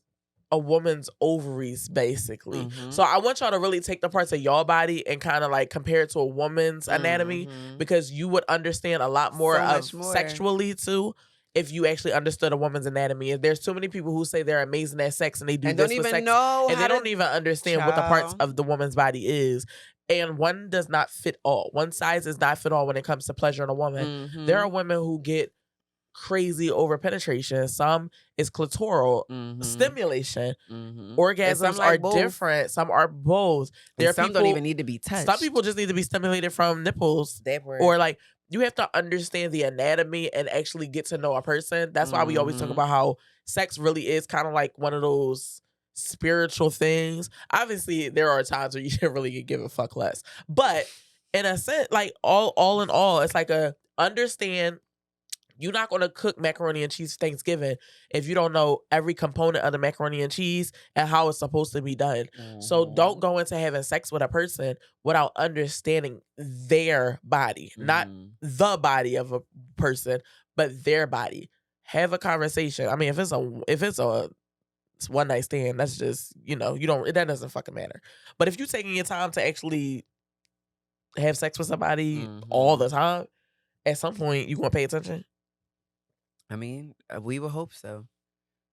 a woman's ovaries, basically. So I want y'all to really take the parts of y'all body and kind of like compare it to a woman's anatomy, because you would understand a lot more So of much more. sexually too if you actually understood a woman's anatomy. And there's too many people who say they're amazing at sex and they do And this don't with even sex, know and how they to don't even understand what the parts child. of the woman's body is. And one does not fit all. One size does not fit all when it comes to pleasure in a woman. There are women who get crazy over penetration. Some is clitoral stimulation. Orgasms are different. Some are both. There are some people don't even need to be touched. Some people just need to be stimulated from nipples. That word. Or like you have to understand the anatomy and actually get to know a person. That's why we always talk about how sex really is kind of like one of those spiritual things. Obviously, there are times where you should really give a fuck less. But in a sense, like all in all, it's like a understand. You're not going to cook macaroni and cheese Thanksgiving if you don't know every component of the macaroni and cheese and how it's supposed to be done. So don't go into having sex with a person without understanding their body, not the body of a person, but their body. Have a conversation. I mean, if it's a one night stand, that's just, that doesn't fucking matter. But if you're taking your time to actually have sex with somebody all the time, at some point you gonna pay attention. I mean, we would hope so.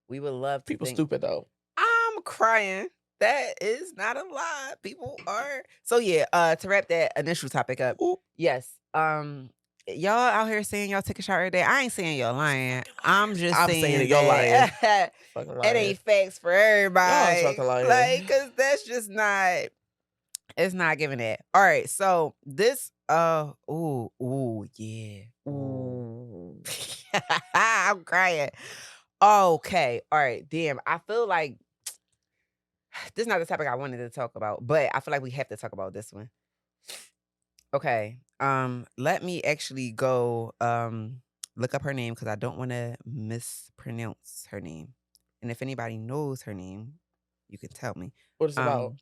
We would love to People think. stupid though. I'm crying. That is not a lie. People are. So yeah, to wrap that initial topic up. Ooh. Yes. Y'all out here saying y'all take a shower every day. I ain't saying y'all lying. I'm just saying it, y'all lying. that it ain't facts for everybody. Y'all fucking lying. Like, cause that's just not. It's not giving that. All right. So this. Yeah. Ooh. I'm crying. Okay. All right. Damn. I feel like this is not the topic I wanted to talk about, but I feel like we have to talk about this one. Okay. Let me actually go look up her name because I don't want to mispronounce her name. And if anybody knows her name, you can tell me. What it's about?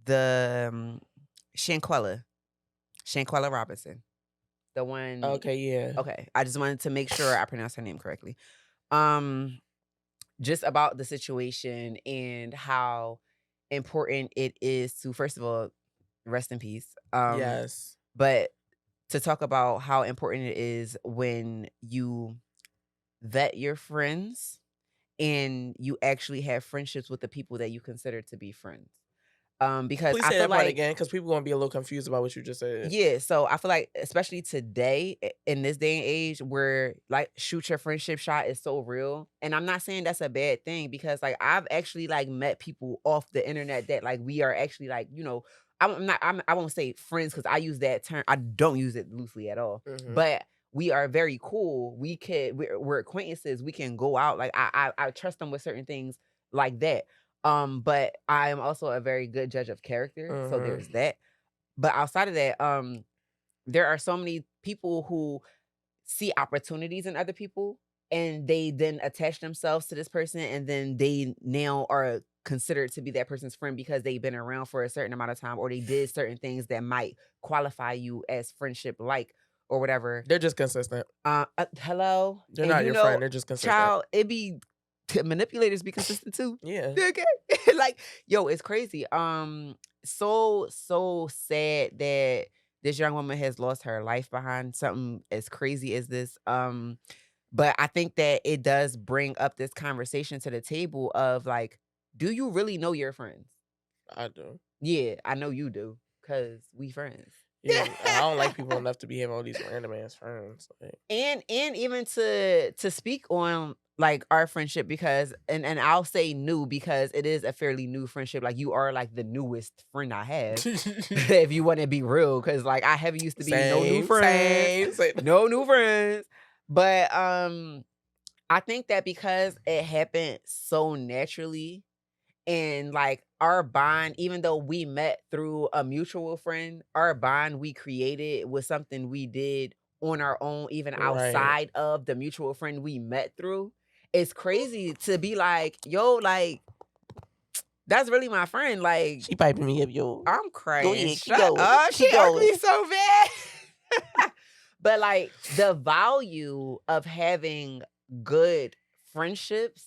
The Shanquella Robinson. The one. Okay, yeah. Okay. I just wanted to make sure I pronounced her name correctly. Just about the situation and how important it is to, first of all, rest in peace. Yes. But to talk about how important it is when you vet your friends and you actually have friendships with the people that you consider to be friends. Because Please I say feel that part like again, because people gonna be a little confused about what you just said. yeah, so I feel like especially today in this day and age where like shoot your friendship shot is so real. And I'm not saying that's a bad thing because like I've actually like met people off the internet that like we are actually like, I won't say friends because I use that term. I don't use it loosely at all. But we are very cool. We're acquaintances. We can go out. Like I trust them with certain things like that. But I am also a very good judge of character. So there's that. But outside of that, there are so many people who see opportunities in other people and they then attach themselves to this person and then they now are considered to be that person's friend because they've been around for a certain amount of time or they did certain things that might qualify you as friendship like or whatever. They're just consistent. Hello? They're And not your friend, they're just consistent. Child, it be manipulators be consistent too. Yeah. Okay. Like, yo, it's crazy. So sad that this young woman has lost her life behind something as crazy as this. But I think that it does bring up this conversation to the table of like, do you really know your friends? I do. Yeah, I know you do, cause we friends. Yeah, I don't like people enough to be having all these random ass friends. Like. And even to speak on like our friendship, because and I'll say new because it is a fairly new friendship. Like you are like the newest friend I have, if you want to be real, because like I have used to be no new friends, no new friends. But I think that because it happened so naturally, and like our bond, even though we met through a mutual friend, our bond we created was something we did on our own, even outside of the mutual friend we met through. It's crazy to be like, yo, like, that's really my friend. Like, she piping me up, yo. I'm crying. Go ahead, Shut up. She irked me so bad. But like the value of having good friendships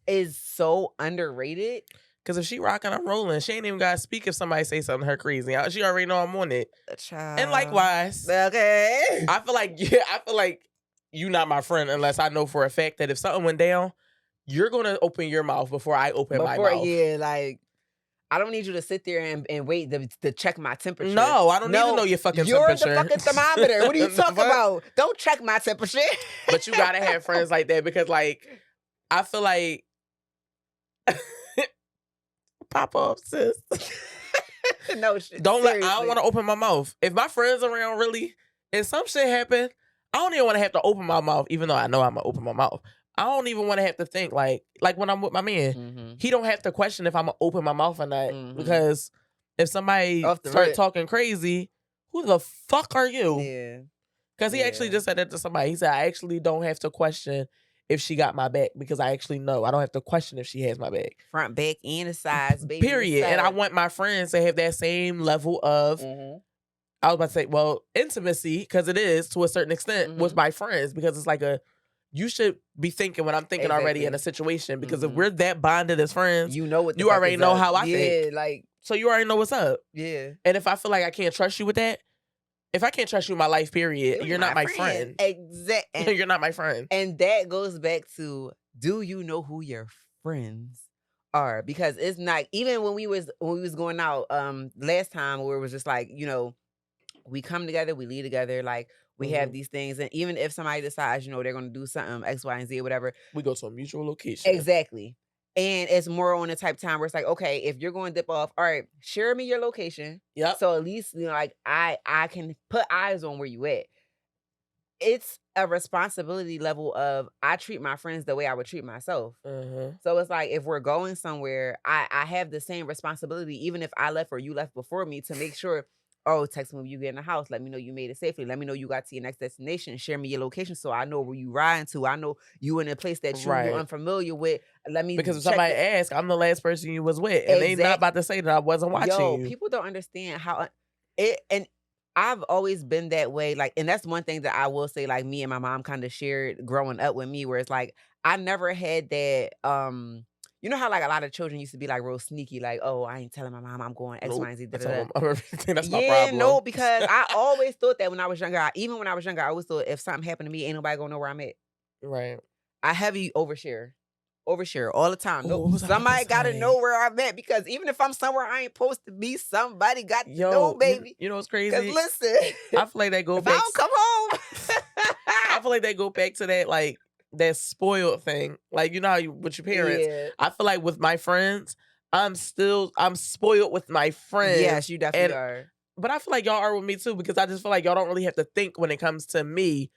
is so underrated. Because if she rocking, I'm rolling. She ain't even got to speak if somebody say something to her crazy. She already know I'm on it. Child. And likewise. Okay. I feel like you not my friend unless I know for a fact that if something went down, you're going to open your mouth before I open my mouth. Yeah, like, I don't need you to sit there and wait to check my temperature. No, I don't need to know your fucking temperature. You're the fucking thermometer. What are you talking about? Don't check my temperature. But you got to have friends like that because, like, I feel like... Pop off, sis. No shit. I don't want to open my mouth. If my friends around really and some shit happen, I don't even want to have to open my mouth, even though I know I'm gonna open my mouth. I don't even want to have to think like when I'm with my man, he don't have to question if I'm gonna open my mouth or not. Because if somebody start talking crazy, who the fuck are you? Yeah. Because he actually just said that to somebody. He said, I actually don't have to question if she got my back because I actually know. I don't have to question if she has my back. Front, back, and the sides, baby. Period. And I want my friends to have that same level of, I was about to say, well, intimacy, because it is to a certain extent with my friends, because it's like you should be thinking what I'm thinking already in a situation, because if we're that bonded as friends, you know what you already know how I think. Yeah, like. So you already know what's up. Yeah. And if I feel like I can't trust you with that, if I can't trust you in my life, period, you're not my friend. Exactly. You're not my friend. And that goes back to, do you know who your friends are? Because it's not, even when we was going out last time, where it was just like, you know, we come together, we lead together, like we have these things, and even if somebody decides, you know, they're gonna do something X, Y, and Z or whatever, we go to a mutual location. Exactly. And it's more on the type of time where it's like, okay, if you're going to dip off, all right, share me your location. Yep. So at least, you know, like I can put eyes on where you at. It's a responsibility level of, I treat my friends the way I would treat myself. So it's like, if we're going somewhere, I have the same responsibility, even if I left or you left before me, to make sure, oh, text me when you get in the house. Let me know you made it safely. Let me know you got to your next destination. Share me your location so I know where you riding to. I know you in a place that you're unfamiliar with. Let me, because if somebody asks, I'm the last person you was with, and they not about to say that I wasn't watching you. People don't understand how and I've always been that way. Like, and that's one thing that I will say, like, me and my mom kind of shared growing up with me, where it's like, I never had that, you know how like a lot of children used to be like real sneaky, like, oh, I ain't telling my mom I'm going X, Y, and Z. That's my problem. No, because I always thought that when I was younger, even when I was younger, I always thought if something happened to me, ain't nobody gonna know where I'm at. Right. I heavy overshare all the time. No, somebody gotta know where I'm at, because even if I'm somewhere I ain't supposed to be, somebody got to know, baby. You know what's crazy? Because listen, I feel like that go back. I don't come home. I feel like they go back to that, like, that spoiled thing. Like, you know how you with your parents. Yeah. I feel like with my friends, I'm spoiled with my friends. Yes, you definitely are. But I feel like y'all are with me too, because I just feel like y'all don't really have to think when it comes to me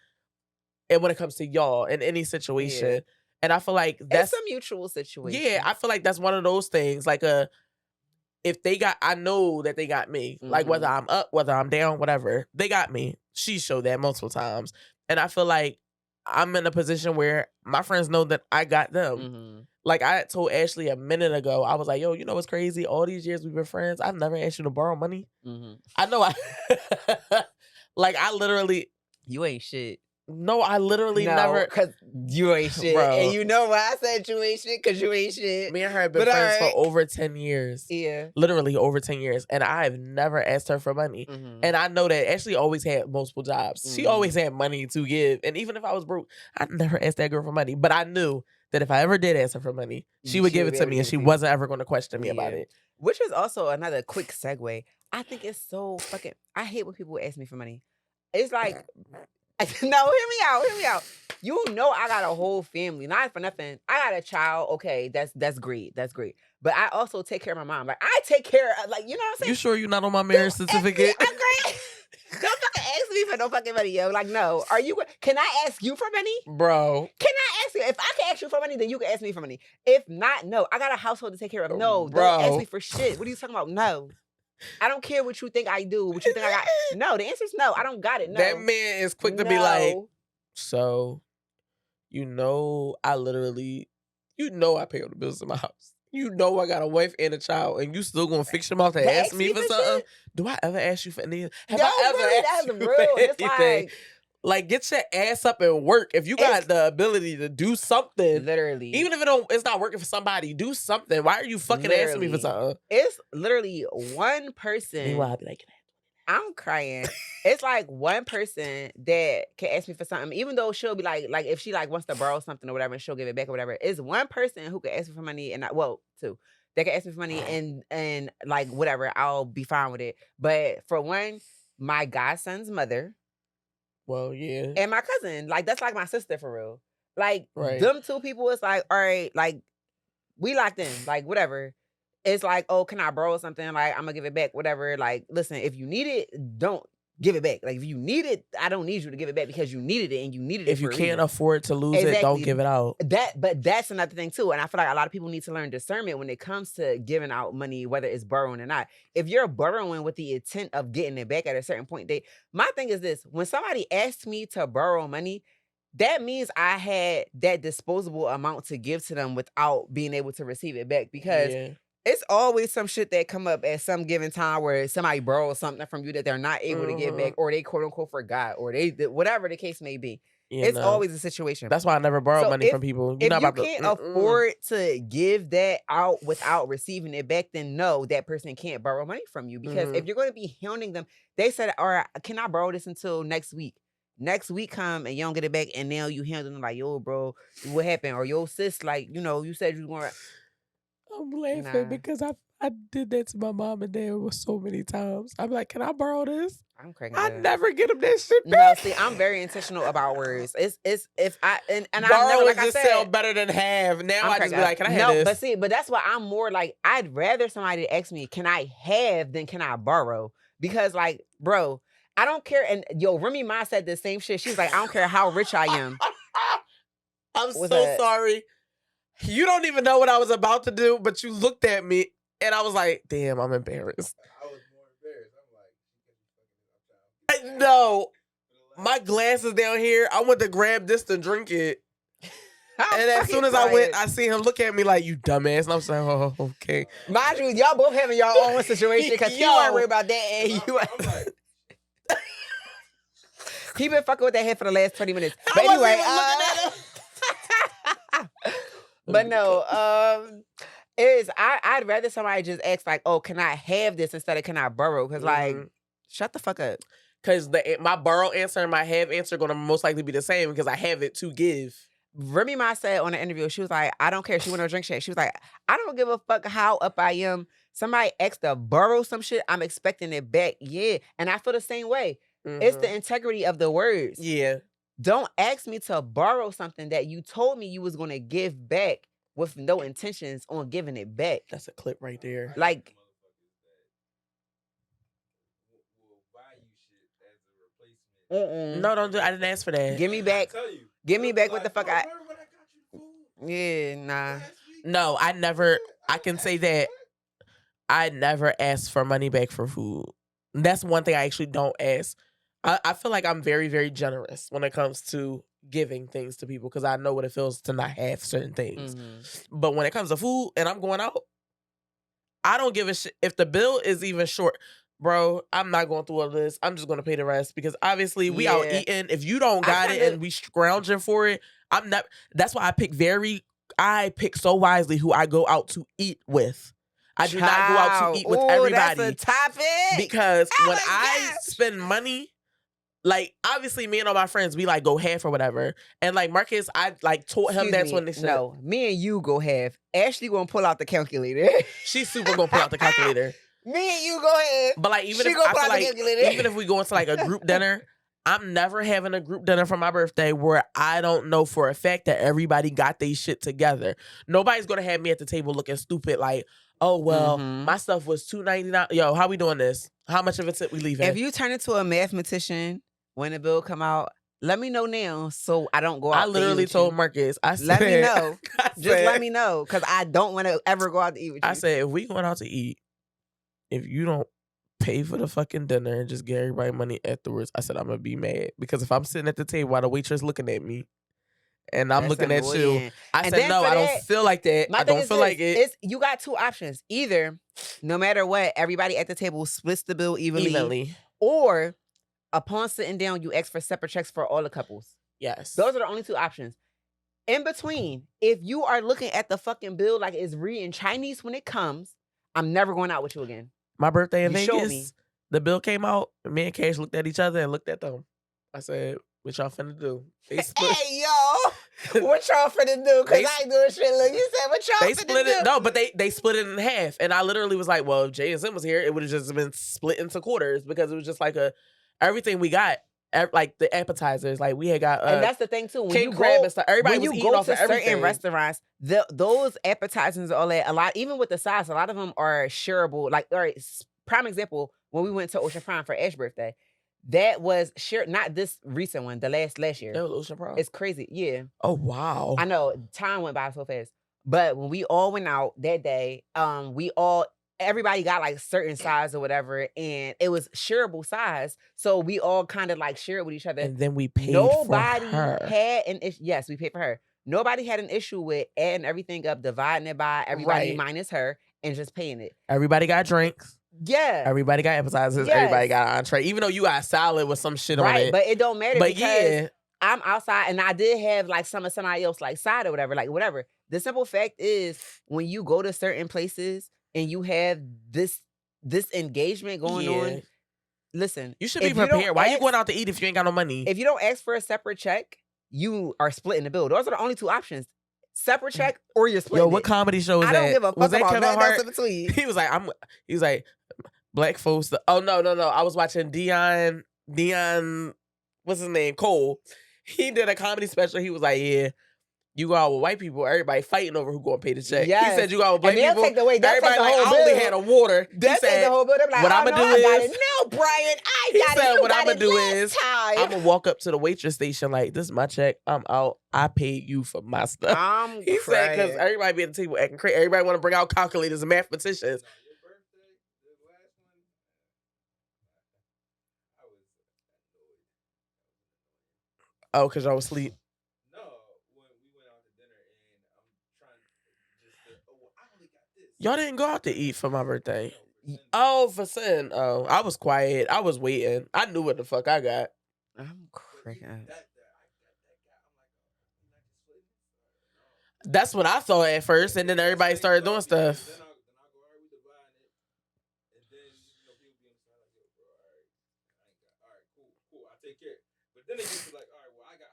and when it comes to y'all in any situation. Yeah. And I feel like that's a mutual situation. Yeah, I feel like that's one of those things. Like, if they got, I know that they got me. Like, whether I'm up, whether I'm down, whatever, they got me. She showed that multiple times. And I feel like I'm in a position where my friends know that I got them. Like, I told Ashley a minute ago, I was like, yo, you know what's crazy? All these years we've been friends, I've never asked you to borrow money. I know Like, I literally... You ain't shit. No, I literally No, never... because you ain't shit. Bro. And you know why I said you ain't shit? Because you ain't shit. Me and her have been friends for over 10 years. Yeah. Literally over 10 years. And I have never asked her for money. And I know that Ashley always had multiple jobs. She always had money to give. And even if I was broke, I never asked that girl for money. But I knew that if I ever did ask her for money, she would give it to me and she wasn't ever going to question me about it. Which is also another quick segue. I think it's so fucking... I hate when people ask me for money. It's like... No, hear me out. You know I got a whole family. Not for nothing. I got a child. Okay, that's great. That's great. But I also take care of my mom. Like, I take care of, like, you know what I'm saying? You sure you're not on my marriage certificate? I'm great. Don't fucking ask me for no fucking money, yo. Like, no. Can I ask you for money? Bro. Can I ask you? If I can ask you for money, then you can ask me for money. If not, no. I got a household to take care of. No, bro. Don't ask me for shit. What are you talking about? No. I don't care what you think I do, what you think I got. No, the answer is no. I don't got it. No. That man is quick to be like, so, I literally, I pay all the bills in my house. I got a wife and a child, and you still gonna fix your mouth and ask me for something? Shit? Do I ever ask you for anything? Have I ever asked you for anything? Like, get your ass up and work. If you got the ability to do something, literally, even if it's not working for somebody, do something. Why are you fucking asking me for something? It's literally one person. Meanwhile, I'll be like, I'm crying. It's like one person that can ask me for something, even though she'll be like if she like wants to borrow something or whatever, and she'll give it back or whatever. It's one person who can ask me for money, and two. They can ask me for money and like whatever, I'll be fine with it. But for one, my godson's mother. Well, yeah. And my cousin, like, that's like my sister for real. Like, right. Them two people, it's like, all right, like, we locked in, like, whatever. It's like, oh, can I borrow something? Like, I'm gonna give it back, whatever. Like, listen, if you need it, don't give it back. Like, if you need it, I don't need you to give it back because you needed it and you needed it. If you can't afford to lose it, don't give it out. But that's another thing too. And I feel like a lot of people need to learn discernment when it comes to giving out money, whether it's borrowing or not. If you're borrowing with the intent of getting it back at a certain point, my thing is this: when somebody asks me to borrow money, that means I had that disposable amount to give to them without being able to receive it back, because it's always some shit that come up at some given time where somebody borrows something from you that they're not able to get back, or they quote unquote forgot, or they whatever the case may be. It's always a situation. That's why I never borrow money from people. If you can't afford to give that out without receiving it back, then no, that person can't borrow money from you. Because if you're going to be hounding them, they said, all right, can I borrow this until next week? Next week come and you don't get it back, and now you handle them like, yo, bro, what happened? Or yo, sis, like, you said you were going to... I'm laughing because I did that to my mom and dad so many times. I'm like, can I borrow this? I'm cracking I up. never get them that shit back. No, see, I'm very intentional about words. It's if I and borrow I never, like I just said, sound better than have. Now I just be like, can I have this? But that's why I'm more like, I'd rather somebody ask me, can I have, than can I borrow? Because like, bro, I don't care. And yo, Remy Ma said the same shit. She's like, I don't care how rich I am. I'm so sorry. You don't even know what I was about to do, but you looked at me and I was like, damn, I'm embarrassed. I was more embarrassed. I'm like, no, my glass is down here. I went to grab this to drink it. And as soon as I went, I see him look at me like, you dumbass. And I'm saying, oh, okay. Mind you, y'all both having your own situation because he weren't worried about that. And you he been fucking with that head for the last 20 minutes. But anyway, but no, I'd rather somebody just ask like, oh, can I have this instead of can I borrow? Because like, shut the fuck up. Because my borrow answer and my have answer are going to most likely be the same because I have it to give. Remy Ma said on the interview, she was like, I don't care. She went on drink shit. She was like, I don't give a fuck how up I am. Somebody asked to borrow some shit, I'm expecting it back. Yeah. And I feel the same way. It's the integrity of the words. Yeah. Don't ask me to borrow something that you told me you was going to give back with no intentions on giving it back. That's a clip right there. Like, no, don't do. I didn't ask for that. Give me back. Give me back what the fuck I. Yeah, nah. No, I never. I can say that I never asked for money back for food. That's one thing I actually don't ask. I feel like I'm very, very generous when it comes to giving things to people because I know what it feels to not have certain things. But when it comes to food and I'm going out, I don't give a shit if the bill is even short. bro, I'm not going through all this. I'm just gonna pay the rest because obviously we out eating. If you don't got it and we scrounging for it, I'm not. That's why I pick so wisely who I go out to eat with. I do not go out to eat with everybody. That's a topic. Because when I spend money, like obviously me and all my friends, we like go half or whatever. And like Marcus, I like taught him that's when this shit. No, me and you go half. Ashley gonna pull out the calculator. She's super gonna pull out the calculator. Me and you go ahead. But like even if we go into like a group dinner, I'm never having a group dinner for my birthday where I don't know for a fact that everybody got their shit together. Nobody's gonna have me at the table looking stupid like, oh well, my stuff was $2.99. Yo, how we doing this? How much of a tip we leaving? If you turn into a mathematician when the bill come out, let me know now so I don't go out. I literally told Marcus, I said, let me know. Let me know because I don't want to ever go out to eat with you. I said, if we going out to eat, if you don't pay for the fucking dinner and just get everybody money afterwards, I said, I'm going to be mad. Because if I'm sitting at the table while the waitress looking at me and I'm looking at you, I said, no, I don't feel like that. I don't feel like it. You got two options. Either, no matter what, everybody at the table splits the bill evenly. Or, upon sitting down, you ask for separate checks for all the couples. Yes. Those are the only two options. In between, if you are looking at the fucking bill like it's reading Chinese when it comes, I'm never going out with you again. My birthday in Vegas, the bill came out. Me and Cash looked at each other and looked at them. I said, what y'all finna do? Hey, yo. What y'all finna do? Because I ain't doing shit. Look, you said, what y'all finna do? No, but they split it in half. And I literally was like, well, if Jay and Sim was here, it would have just been split into quarters because it was just like everything we got. Like the appetizers, like we had got, and that's the thing too. When you crab and stuff, everybody was eating off of everything. Certain restaurants, those appetizers and all that, a lot, even with the size, a lot of them are shareable. Like, all right, prime example, when we went to Ocean Prime for Ash's birthday, that was shared. Not this recent one, the last year. That was Ocean Prime. It's crazy, yeah. Oh wow, I know time went by so fast, but when we all went out that day, everybody got like certain size or whatever, and it was shareable size. So we all kind of like shared with each other. And then we paid for her. Had an issue. Yes, we paid for her. Nobody had an issue with adding everything up, dividing it by everybody minus her, and just paying it. Everybody got drinks. Yeah. Everybody got appetizers. Yes. Everybody got an entree. Even though you got salad with some shit on it. But it don't matter because I'm outside and I did have like somebody else like side or whatever. Like whatever. The simple fact is when you go to certain places and you have this engagement going on, listen. You should be prepared. Why you going out to eat if you ain't got no money? If you don't ask for a separate check, you are splitting the bill. Those are the only two options. Separate check or you're splitting. Yo, what comedy show is that? I don't give a fuck was that about Kevin Hart? In between. He was like, black folks. Oh, no. I was watching Dion, what's his name? Cole. He did a comedy special. He was like, yeah. You go out with white people, everybody fighting over who going to pay the check. Yes. He said you go out with black people, everybody like, I only had a water. He said, the whole bill. Like, what I'm going to do is... No, Brian, I got it. What I'm going to do is, I'm going to walk up to the waitress station like, this is my check. I'm out. I paid you for my stuff. He said, because everybody be at the table acting crazy. Everybody want to bring out calculators and mathematicians. Oh, because y'all was asleep. Y'all didn't go out to eat for my birthday. Oh, for sin. Oh, I was quiet. I was waiting. I knew what the fuck I got. I'm cracking. That's what I thought at first, and then everybody started doing stuff. But then they just be like, all right, well, I got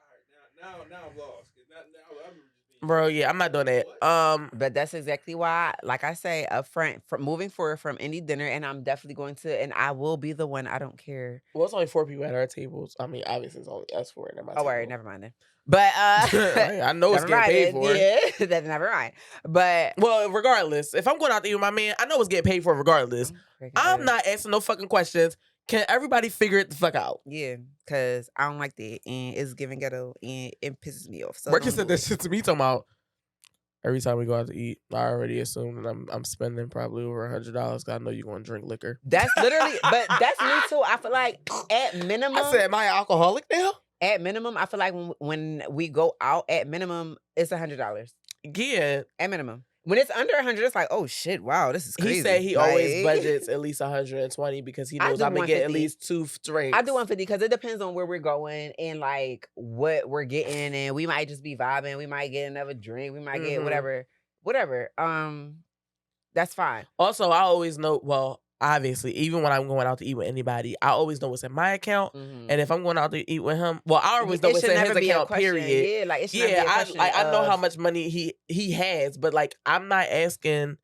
now I'm lost. Bro, yeah, I'm not doing that. But that's exactly why, like I say, up front, from moving forward from any dinner, and I'm definitely going to, and I will be the one. I don't care. Well, it's only 4 people at our tables. I mean, obviously, it's only us 4 at my table. Oh, right, never mind then. But I know it's getting paid for. Yeah, that's never mind. But well, regardless, if I'm going out to eat with my man, I know it's getting paid for regardless. I'm not asking no fucking questions. Can everybody figure it the fuck out? Yeah, because I don't like that, and it's giving ghetto, and it pisses me off. So Marcus said that shit to me talking about every time we go out to eat, I already assume that I'm spending probably over $100 because I know you're going to drink liquor. That's literally, but that's me too. I feel like at minimum. I said, am I an alcoholic now? At minimum, I feel like when we go out, at minimum, it's $100. Yeah. At minimum. When it's under 100, it's like, oh shit, wow, this is He said crazy. he always Like, budgets at least 120 because he I knows do I'm gonna get at 150. least 2 I do drinks. 150 because it depends on where we're going and like what we're getting, and we might just be vibing. We might get another drink. We might get whatever. That's fine. Also, I always know. Well, obviously, even when I'm going out to eat with anybody, I always know what's in my account. And if I'm going out to eat with him, well, I always know It what's should in his never be a account. question. Period. Yeah, like it should never be a question. I know how much money he has, but like I'm not asking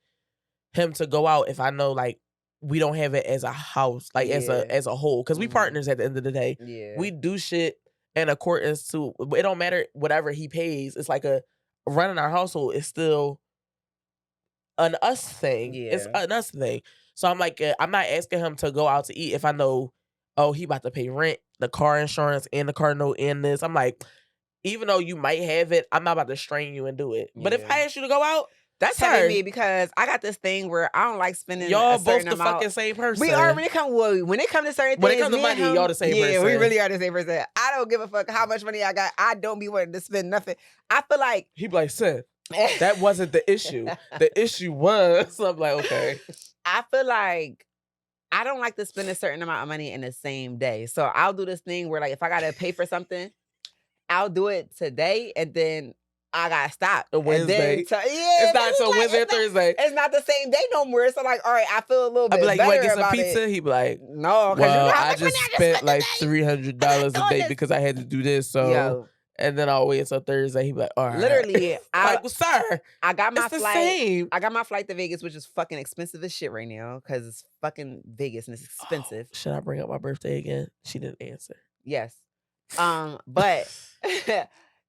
him to go out if I know like we don't have it as a house, like as a whole, because we partners at the end of the day. Yeah. We do shit in accordance to. It don't matter whatever he pays. It's like a running our household is still an us thing. Yeah. It's an us thing. So I'm like, I'm not asking him to go out to eat if I know, oh, he about to pay rent, the car insurance, and the car note, and this. I'm like, even though you might have it, I'm not about to strain you and do it. But if I ask you to go out, that's heavy me because I got this thing where I don't like spending. Y'all a certain both the amount. Fucking same person. We are when it comes to certain things. When it comes to money, y'all the same person. Yeah, we really are the same person. I don't give a fuck how much money I got. I don't be wanting to spend nothing. I feel like he be like, "Sid, that wasn't the issue. The issue was." I'm like, okay. I feel like I don't like to spend a certain amount of money in the same day. So I'll do this thing where like if I gotta pay for something, I'll do it today and then I gotta stop. A Wednesday. It's not so Wednesday or Thursday. It's not the same day no more. So like, all right, I feel a little bit I be like, better you want to get some about pizza? it. He be like, no, well, I just spent like $300 a day because I had to do this. So, and then I'll wait until Thursday. He be like, all right. Literally, like, well, sir, I got my it's flight. The same. I got my flight to Vegas, which is fucking expensive as shit right now because it's fucking Vegas and it's expensive. Should I bring up my birthday again? She didn't answer. Yes. But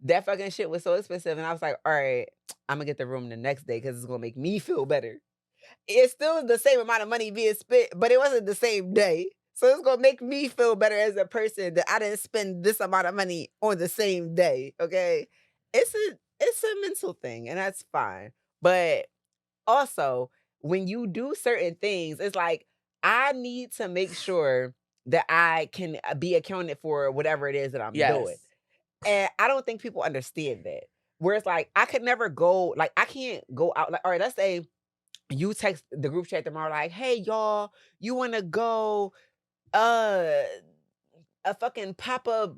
that fucking shit was so expensive. And I was like, all right, I'm gonna get the room the next day because it's gonna make me feel better. It's still the same amount of money being spent, but it wasn't the same day. So it's gonna make me feel better as a person that I didn't spend this amount of money on the same day. Okay. It's a mental thing, and that's fine. But also, when you do certain things, it's like I need to make sure that I can be accounted for whatever it is that I'm doing. And I don't think people understand that. Where it's like, I could never go, like, I can't go out. Like, all right, let's say you text the group chat tomorrow, like, hey, y'all, you want to go a fucking pop-up,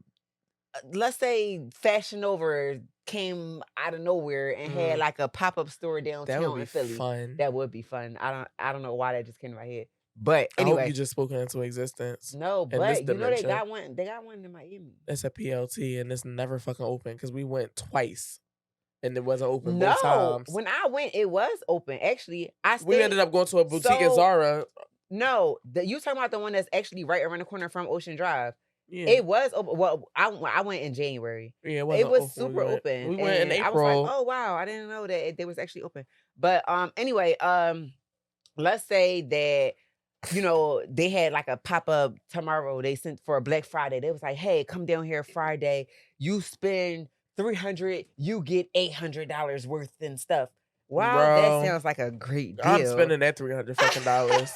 let's say Fashion Over came out of nowhere and had like a pop-up store downtown in Philly. Fun. That would be fun. I don't know why that just came to my head. But anyway, I hope you just spoken into existence. No, but you know they got one. They got one in Miami. It's a PLT and it's never fucking open because we went twice, and it wasn't open both times. When I went, it was open. Actually, we ended up going to a boutique at Zara. No, you talking about the one that's actually right around the corner from Ocean Drive. Yeah. It was open. Well, I went in January. Yeah, it was super open. We went in April. I was like, oh wow, I didn't know that they was actually open. But anyway, let's say that. You know, they had like a pop-up tomorrow. They sent for a Black Friday. They was like, hey, come down here Friday. You spend $300, you get $800 worth and stuff. Wow, bro, that sounds like a great deal. I'm spending that $300 fucking dollars.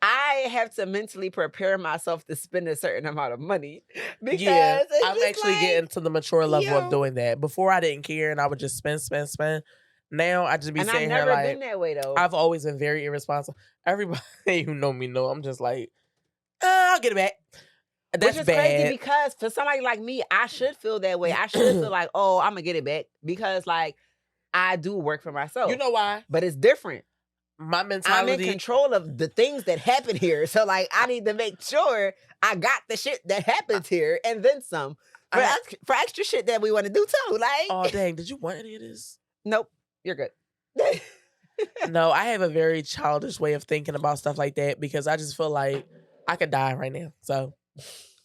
I have to mentally prepare myself to spend a certain amount of money because I'm actually getting to the mature level of doing that. Before I didn't care and I would just spend. Now I just be saying, I've never been that way though. I've always been very irresponsible. Everybody who know me know I'm just like, I'll get it back. That's Which is bad. crazy because for somebody like me, I should feel that way. I should feel like, oh, I'm gonna get it back because like I do work for myself. You know why? But it's different. My mentality. I'm in control of the things that happen here. So like I need to make sure I got the shit that happens here and then some. For extra shit that we want to do too. Like, oh dang, did you want any of this? Nope. You're good. No, I have a very childish way of thinking about stuff like that because I just feel like I could die right now. So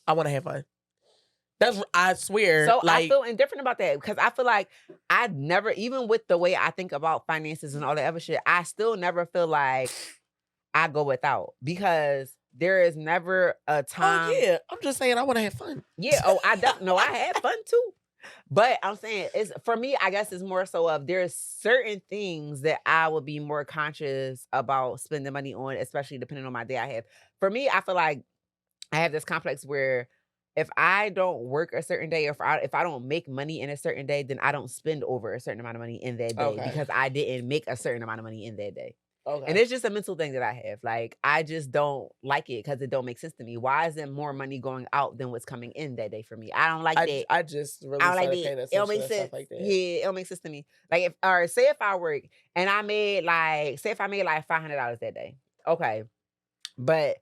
I want to have fun. I swear. So like, I feel indifferent about that because I feel like I never, even with the way I think about finances and all that other shit, I still never feel like I go without because there is never a time. Oh yeah, I'm just saying I want to have fun. Yeah. Oh, I had fun too. But I'm saying it's for me, I guess it's more so of there's certain things that I would be more conscious about spending money on, especially depending on my day I have. For me, I feel like I have this complex where if I don't work a certain day, or if I don't make money in a certain day, then I don't spend over a certain amount of money in that day Okay. because I didn't make a certain amount of money in that day. And Okay. it's just a mental thing that I have. Like, I just don't like it because it don't make sense to me. Why is there more money going out than what's coming in that day for me? I don't like that. I just really I don't like started that. paying It don't attention make to sense. stuff like that. Yeah, it don't make sense to me. Like, if or say if I work and I made like, say if I made like $500 that day. Okay. But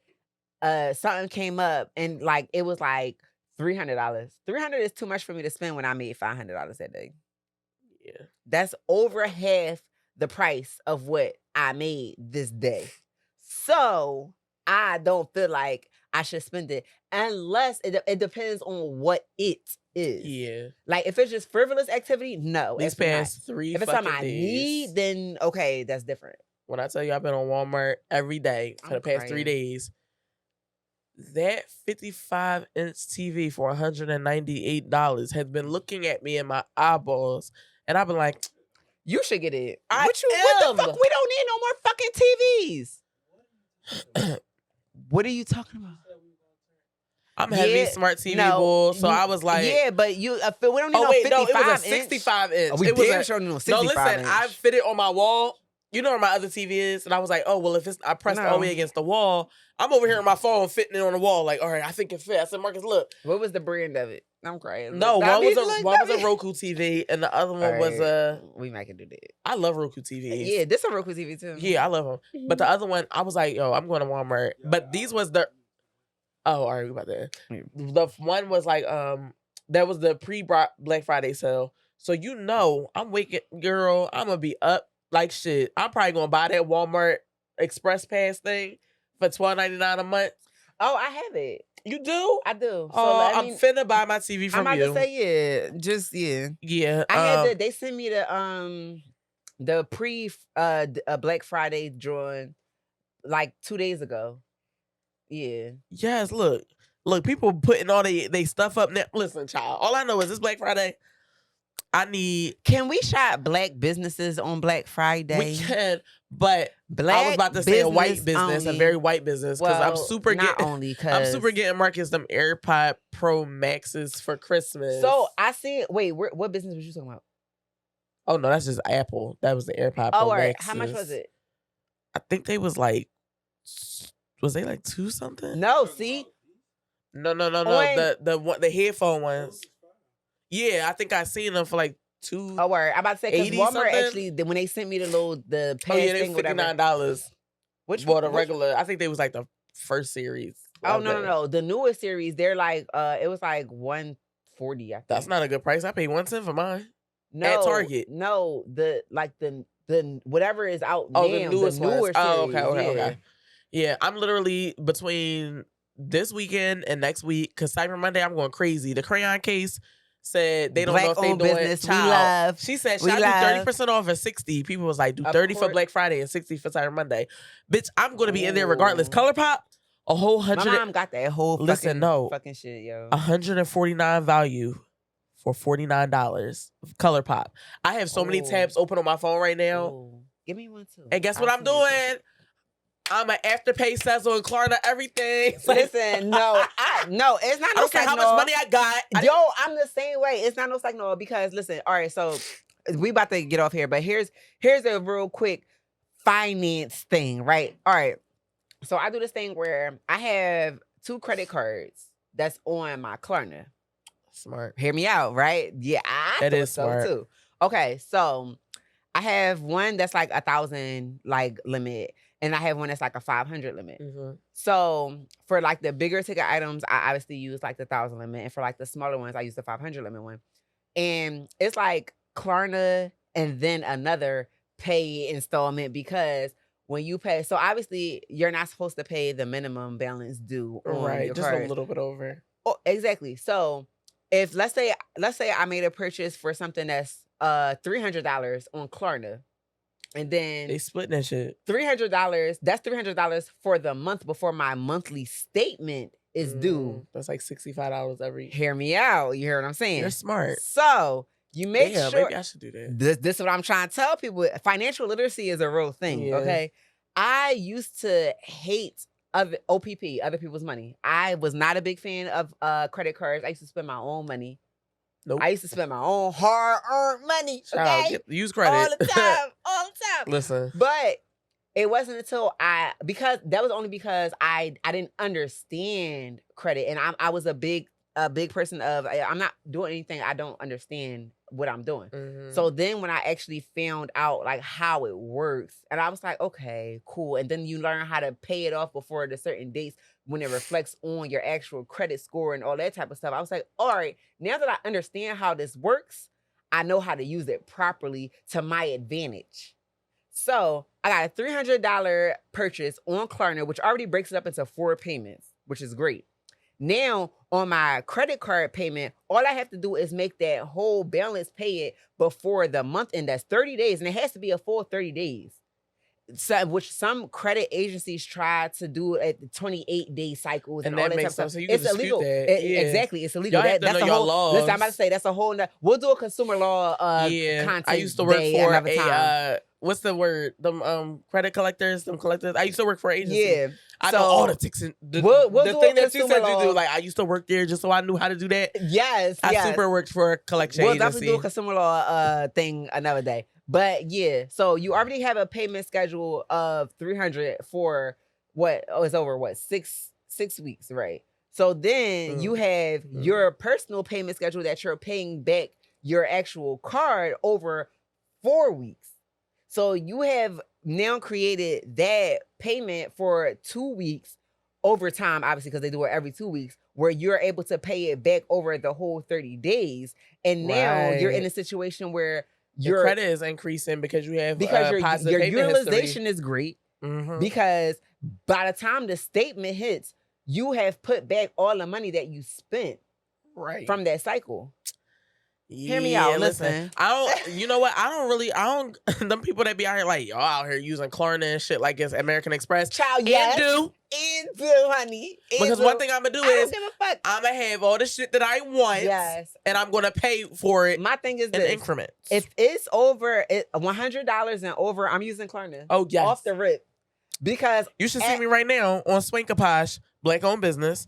something came up and like it was like $300. 300 is too much for me to spend when I made $500 that day. Yeah. That's over half the price of what I made this day. So I don't feel like I should spend it unless it depends on what it is. Yeah. Like, if it's just frivolous activity, no. These absolutely not. past 3 If it's something I fucking need, days. then okay, that's different. When I tell you I've been on Walmart every day for the past 3 crying. days, that 55-inch TV for $198 has been looking at me in my eyeballs, and I've been like, You should get it. I What the fuck? We don't need no more fucking TVs. What are you talking about? I'm heavy smart TV bull, so I was like, yeah, but we don't need oh no wait, 55 no, it was a inch. 65 inch. We It was damn sure need no 65 no, listen, inch. I fit it on my wall. You know where my other TV is, and I was like, oh well, if I pressed all the way against the wall, I'm over here on my phone fitting it on the wall. Like, all right, I think it fit. I said, Marcus, look. What was the brand of it? I'm crying. No, one was a Roku TV, and the other one was a. We might can do that. I love Roku TVs. Yeah, this a Roku TV too. Yeah, I love them. But the other one, I was like, yo, I'm going to Walmart. But these was the. Oh, all right, we about that. The one was like, that was the pre-Black Friday sale. So you know, I'm waking, girl. I'm gonna be up like shit. I'm probably gonna buy that Walmart Express Pass thing for $12.99 a month. Oh, I have it. You do? I do. So oh, I'm finna buy my TV from you. I'm about to say Yeah. I had they sent me the pre Black Friday drawing like 2 days ago. Yeah. Yes, look, people putting all they stuff up now. Listen, child, all I know is this Black Friday, Can we shop black businesses on Black Friday? We can, but I was about to say a white business, a very white business, because I'm super getting Marcus them AirPod Pro Maxes for Christmas. So I see. Wait, what business was you talking about? Oh no, that's just Apple. That was the AirPod Pro Maxes. How much was it? I think they was like. Was they like 2 something? No, see? No. The headphone ones. Yeah, I think I seen them for like 2. Oh, word. I'm about to say because Walmart something? actually when they sent me the pass they thing, $59. Which for the regular? I think they was like the first series. Oh no. The newest series, they're like it was like $140. I think. That's not a good price. I paid $110 for mine. No, at Target. No, the whatever is out now. The newest the newer series. Oh, okay. Yeah. Yeah, I'm literally between this weekend and next week, because Cyber Monday, I'm going crazy. The crayon case said they don't know if they doing business. Child. We love. She said, should I do 30% off at 60? People was like, do 30 for Black Friday and 60 for Cyber Monday. Bitch, I'm going to be in there regardless. ColourPop, a whole 100. My mom got that whole fucking shit, yo. 149 value for $49. ColourPop. I have so many tabs open on my phone right now. Ooh. Give me one too. And guess what I'm doing? I'm an Afterpay, Sezzle, and Klarna, everything. Listen, no, it's not no I don't care how much money I got. I'm the same way. It's not no psych no, because listen, all right, so we about to get off here, but here's a real quick finance thing, right? All right. So I do this thing where I have 2 credit cards that's on my Klarna. Smart. Hear me out, right? Yeah, that is smart too. Okay, so I have one that's like 1,000 like limit. And I have one that's like a 500 limit. Mm-hmm. So for like the bigger ticket items, I obviously use like the 1,000 limit. And for like the smaller ones, I use the 500 limit one. And it's like Klarna and then another pay installment, because when you pay, so obviously you're not supposed to pay the minimum balance due on right, your just card. a little bit over. Oh, exactly. So if let's say I made a purchase for something that's $300 on Klarna. And then they split that shit. $300. That's $300 for the month before my monthly statement is due. That's like $65 every. Hear me out. You hear what I'm saying? You're smart. So you make sure. Maybe I should do that. This is what I'm trying to tell people. Financial literacy is a real thing. Yeah. Okay. I used to hate of OPP, other people's money. I was not a big fan of credit cards. I used to spend my own money. Nope. I used to spend my own hard-earned money. Okay, use credit all the time, all the time. Listen, but it wasn't until because that was only because I didn't understand credit, and I was a big person of I'm not doing anything I don't understand what I'm doing. So then when I actually found out like how it works, and I was like, okay, cool. And then you learn how to pay it off before the certain dates when it reflects on your actual credit score and all that type of stuff. I was like, all right, now that I understand how this works, I know how to use it properly to my advantage. So I got a $300 purchase on Klarna, which already breaks it up into 4 payments, which is great. Now, on my credit card payment, all I have to do is make that whole balance, pay it before the month end. That's 30 days, and it has to be a full 30 days. So, which some credit agencies try to do at the 28-day cycles and all that type of stuff. So you can dispute illegal. That. Exactly, it's illegal. That's a whole laws. Listen, I'm about to say that's a whole. We'll do a consumer law. Content I used to work for a what's the word? Them credit collectors, them collectors. I used to work for an agency. Yeah. I know all the ticks and the thing that you said you do. Like I used to work there just so I knew how to do that. Yes. I super worked for a collection agency. We'll definitely do a consumer law thing another day. But yeah, so you already have a payment schedule of $300 for what? Oh, it's over what? 6 weeks, right? So then you have your personal payment schedule that you're paying back your actual card over 4 weeks. So you have now created that payment for 2 weeks over time, obviously, because they do it every 2 weeks, where you're able to pay it back over the whole 30 days. And now you're in a situation where your credit is increasing because you have your utilization history. Is great. Because by the time the statement hits, you have put back all the money that you spent from that cycle. Hear me out. Listen. You know what? Them people that be out here like, y'all out here using Klarna and shit like it's American Express. Child, yes. And do, honey. Because one thing I'm going to do is, I'm going to have all the shit that I want. Yes. And I'm going to pay for it. My thing is in increments. If it's over $100 and over, I'm using Klarna. Oh, yes. Off the rip. Because you should see me right now on Swinkaposh, black owned business,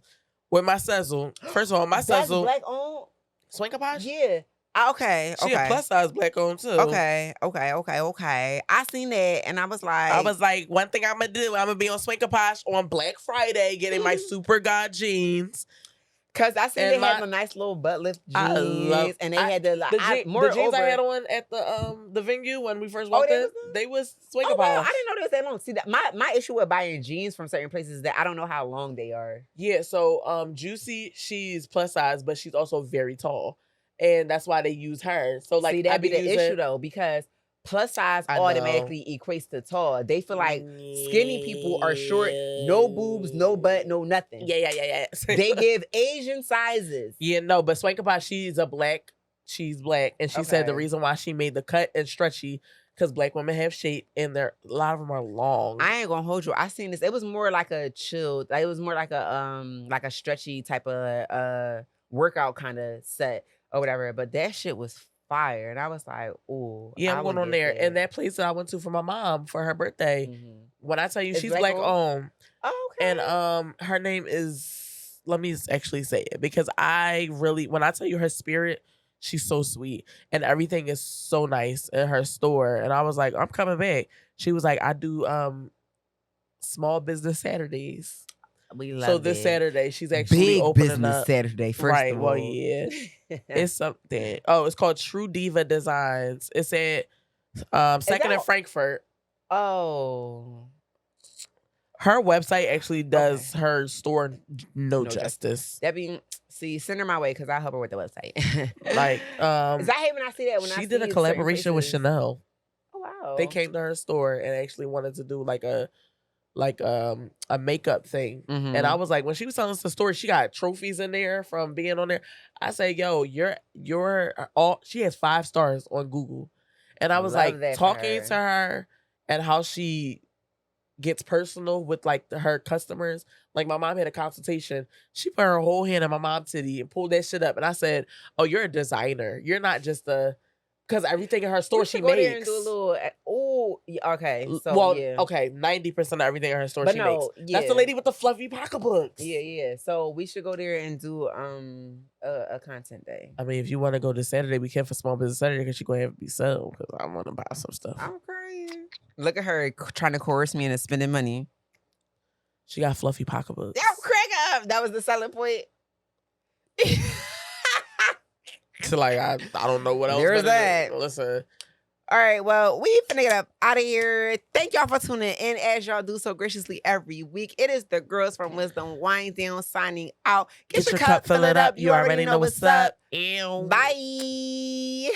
with my Sezzle. First of all, my Sezzle. Black owned? Swinkaposh? Yeah. Okay. She a plus size black owned too. Okay. I seen that and I was like, one thing I'm gonna do, I'm gonna be on Swinkaposh on Black Friday getting my Super God jeans. Cause I seen they had a nice little butt lift jeans, and they had the jeans I had on at the venue when we first walked in. They was Swinkaposh. Oh, wow. I didn't know they was that long. See that my issue with buying jeans from certain places is that I don't know how long they are. Yeah, so Juicy, she's plus size, but she's also very tall. And that's why they use her. So like, see, that'd be the issue though, because plus size automatically equates to tall. They feel like skinny people are short, no boobs, no butt, no nothing. Yeah. They give Asian sizes. Yeah, no, but Swankaposh, she's black, and she said the reason why she made the cut and stretchy because black women have shape and a lot of them are long. I ain't gonna hold you. I seen this. It was more like a chilled. Like it was more like a stretchy type of workout kind of set. Or whatever, but that shit was fire, and I was like, "Ooh, yeah, I'm going on there." And that place that I went to for my mom for her birthday. When I tell you, she's black owned. Oh, okay. And her name is. Let me actually say it because when I tell you her spirit, she's so sweet and everything is so nice in her store. And I was like, I'm coming back. She was like, I do small business Saturdays. We love so this it. Saturday, she's actually opening business up. Saturday, first of all. Well, yeah. It's something. Oh, it's called True Diva Designs. It's at Second in Frankfurt. Oh. Her website actually does her store no justice. Send her my way because I help her with the website. Like, is I hate when I see that when she did a collaboration with Chanel. Oh wow. They came to her store and actually wanted to do like a makeup thing. And I was like, when she was telling us the story, she got trophies in there from being on there. I say, yo, she has 5 stars on Google. And I was like talking to her and how she gets personal with like her customers. Like my mom had a consultation. She put her whole hand in my mom's titty and pulled that shit up. And I said, oh, you're a designer. You're not just a Because everything in her store We she should go there and makes. do a little. Oh, okay. So Well, yeah. okay, 90% of everything in her store But she no, makes. That's the yeah. lady with the fluffy pocketbooks. Yeah. So we should go there and do a content day. I mean, if you want to go this Saturday, we can for Small Business Saturday because she's going to have to be sold because I want to buy some stuff. I'm crying. Look at her trying to coerce me into spending money. She got fluffy pocketbooks. Yeah, crack up. That was the selling point. So like I don't know what else. There's that. Listen. All right, well, we finna get up out of here. Thank y'all for tuning in as y'all do so graciously every week. It is the Girls from Wisdom Wind Down signing out. Get your cup, fill it up. You already know what's up. Ew. Bye.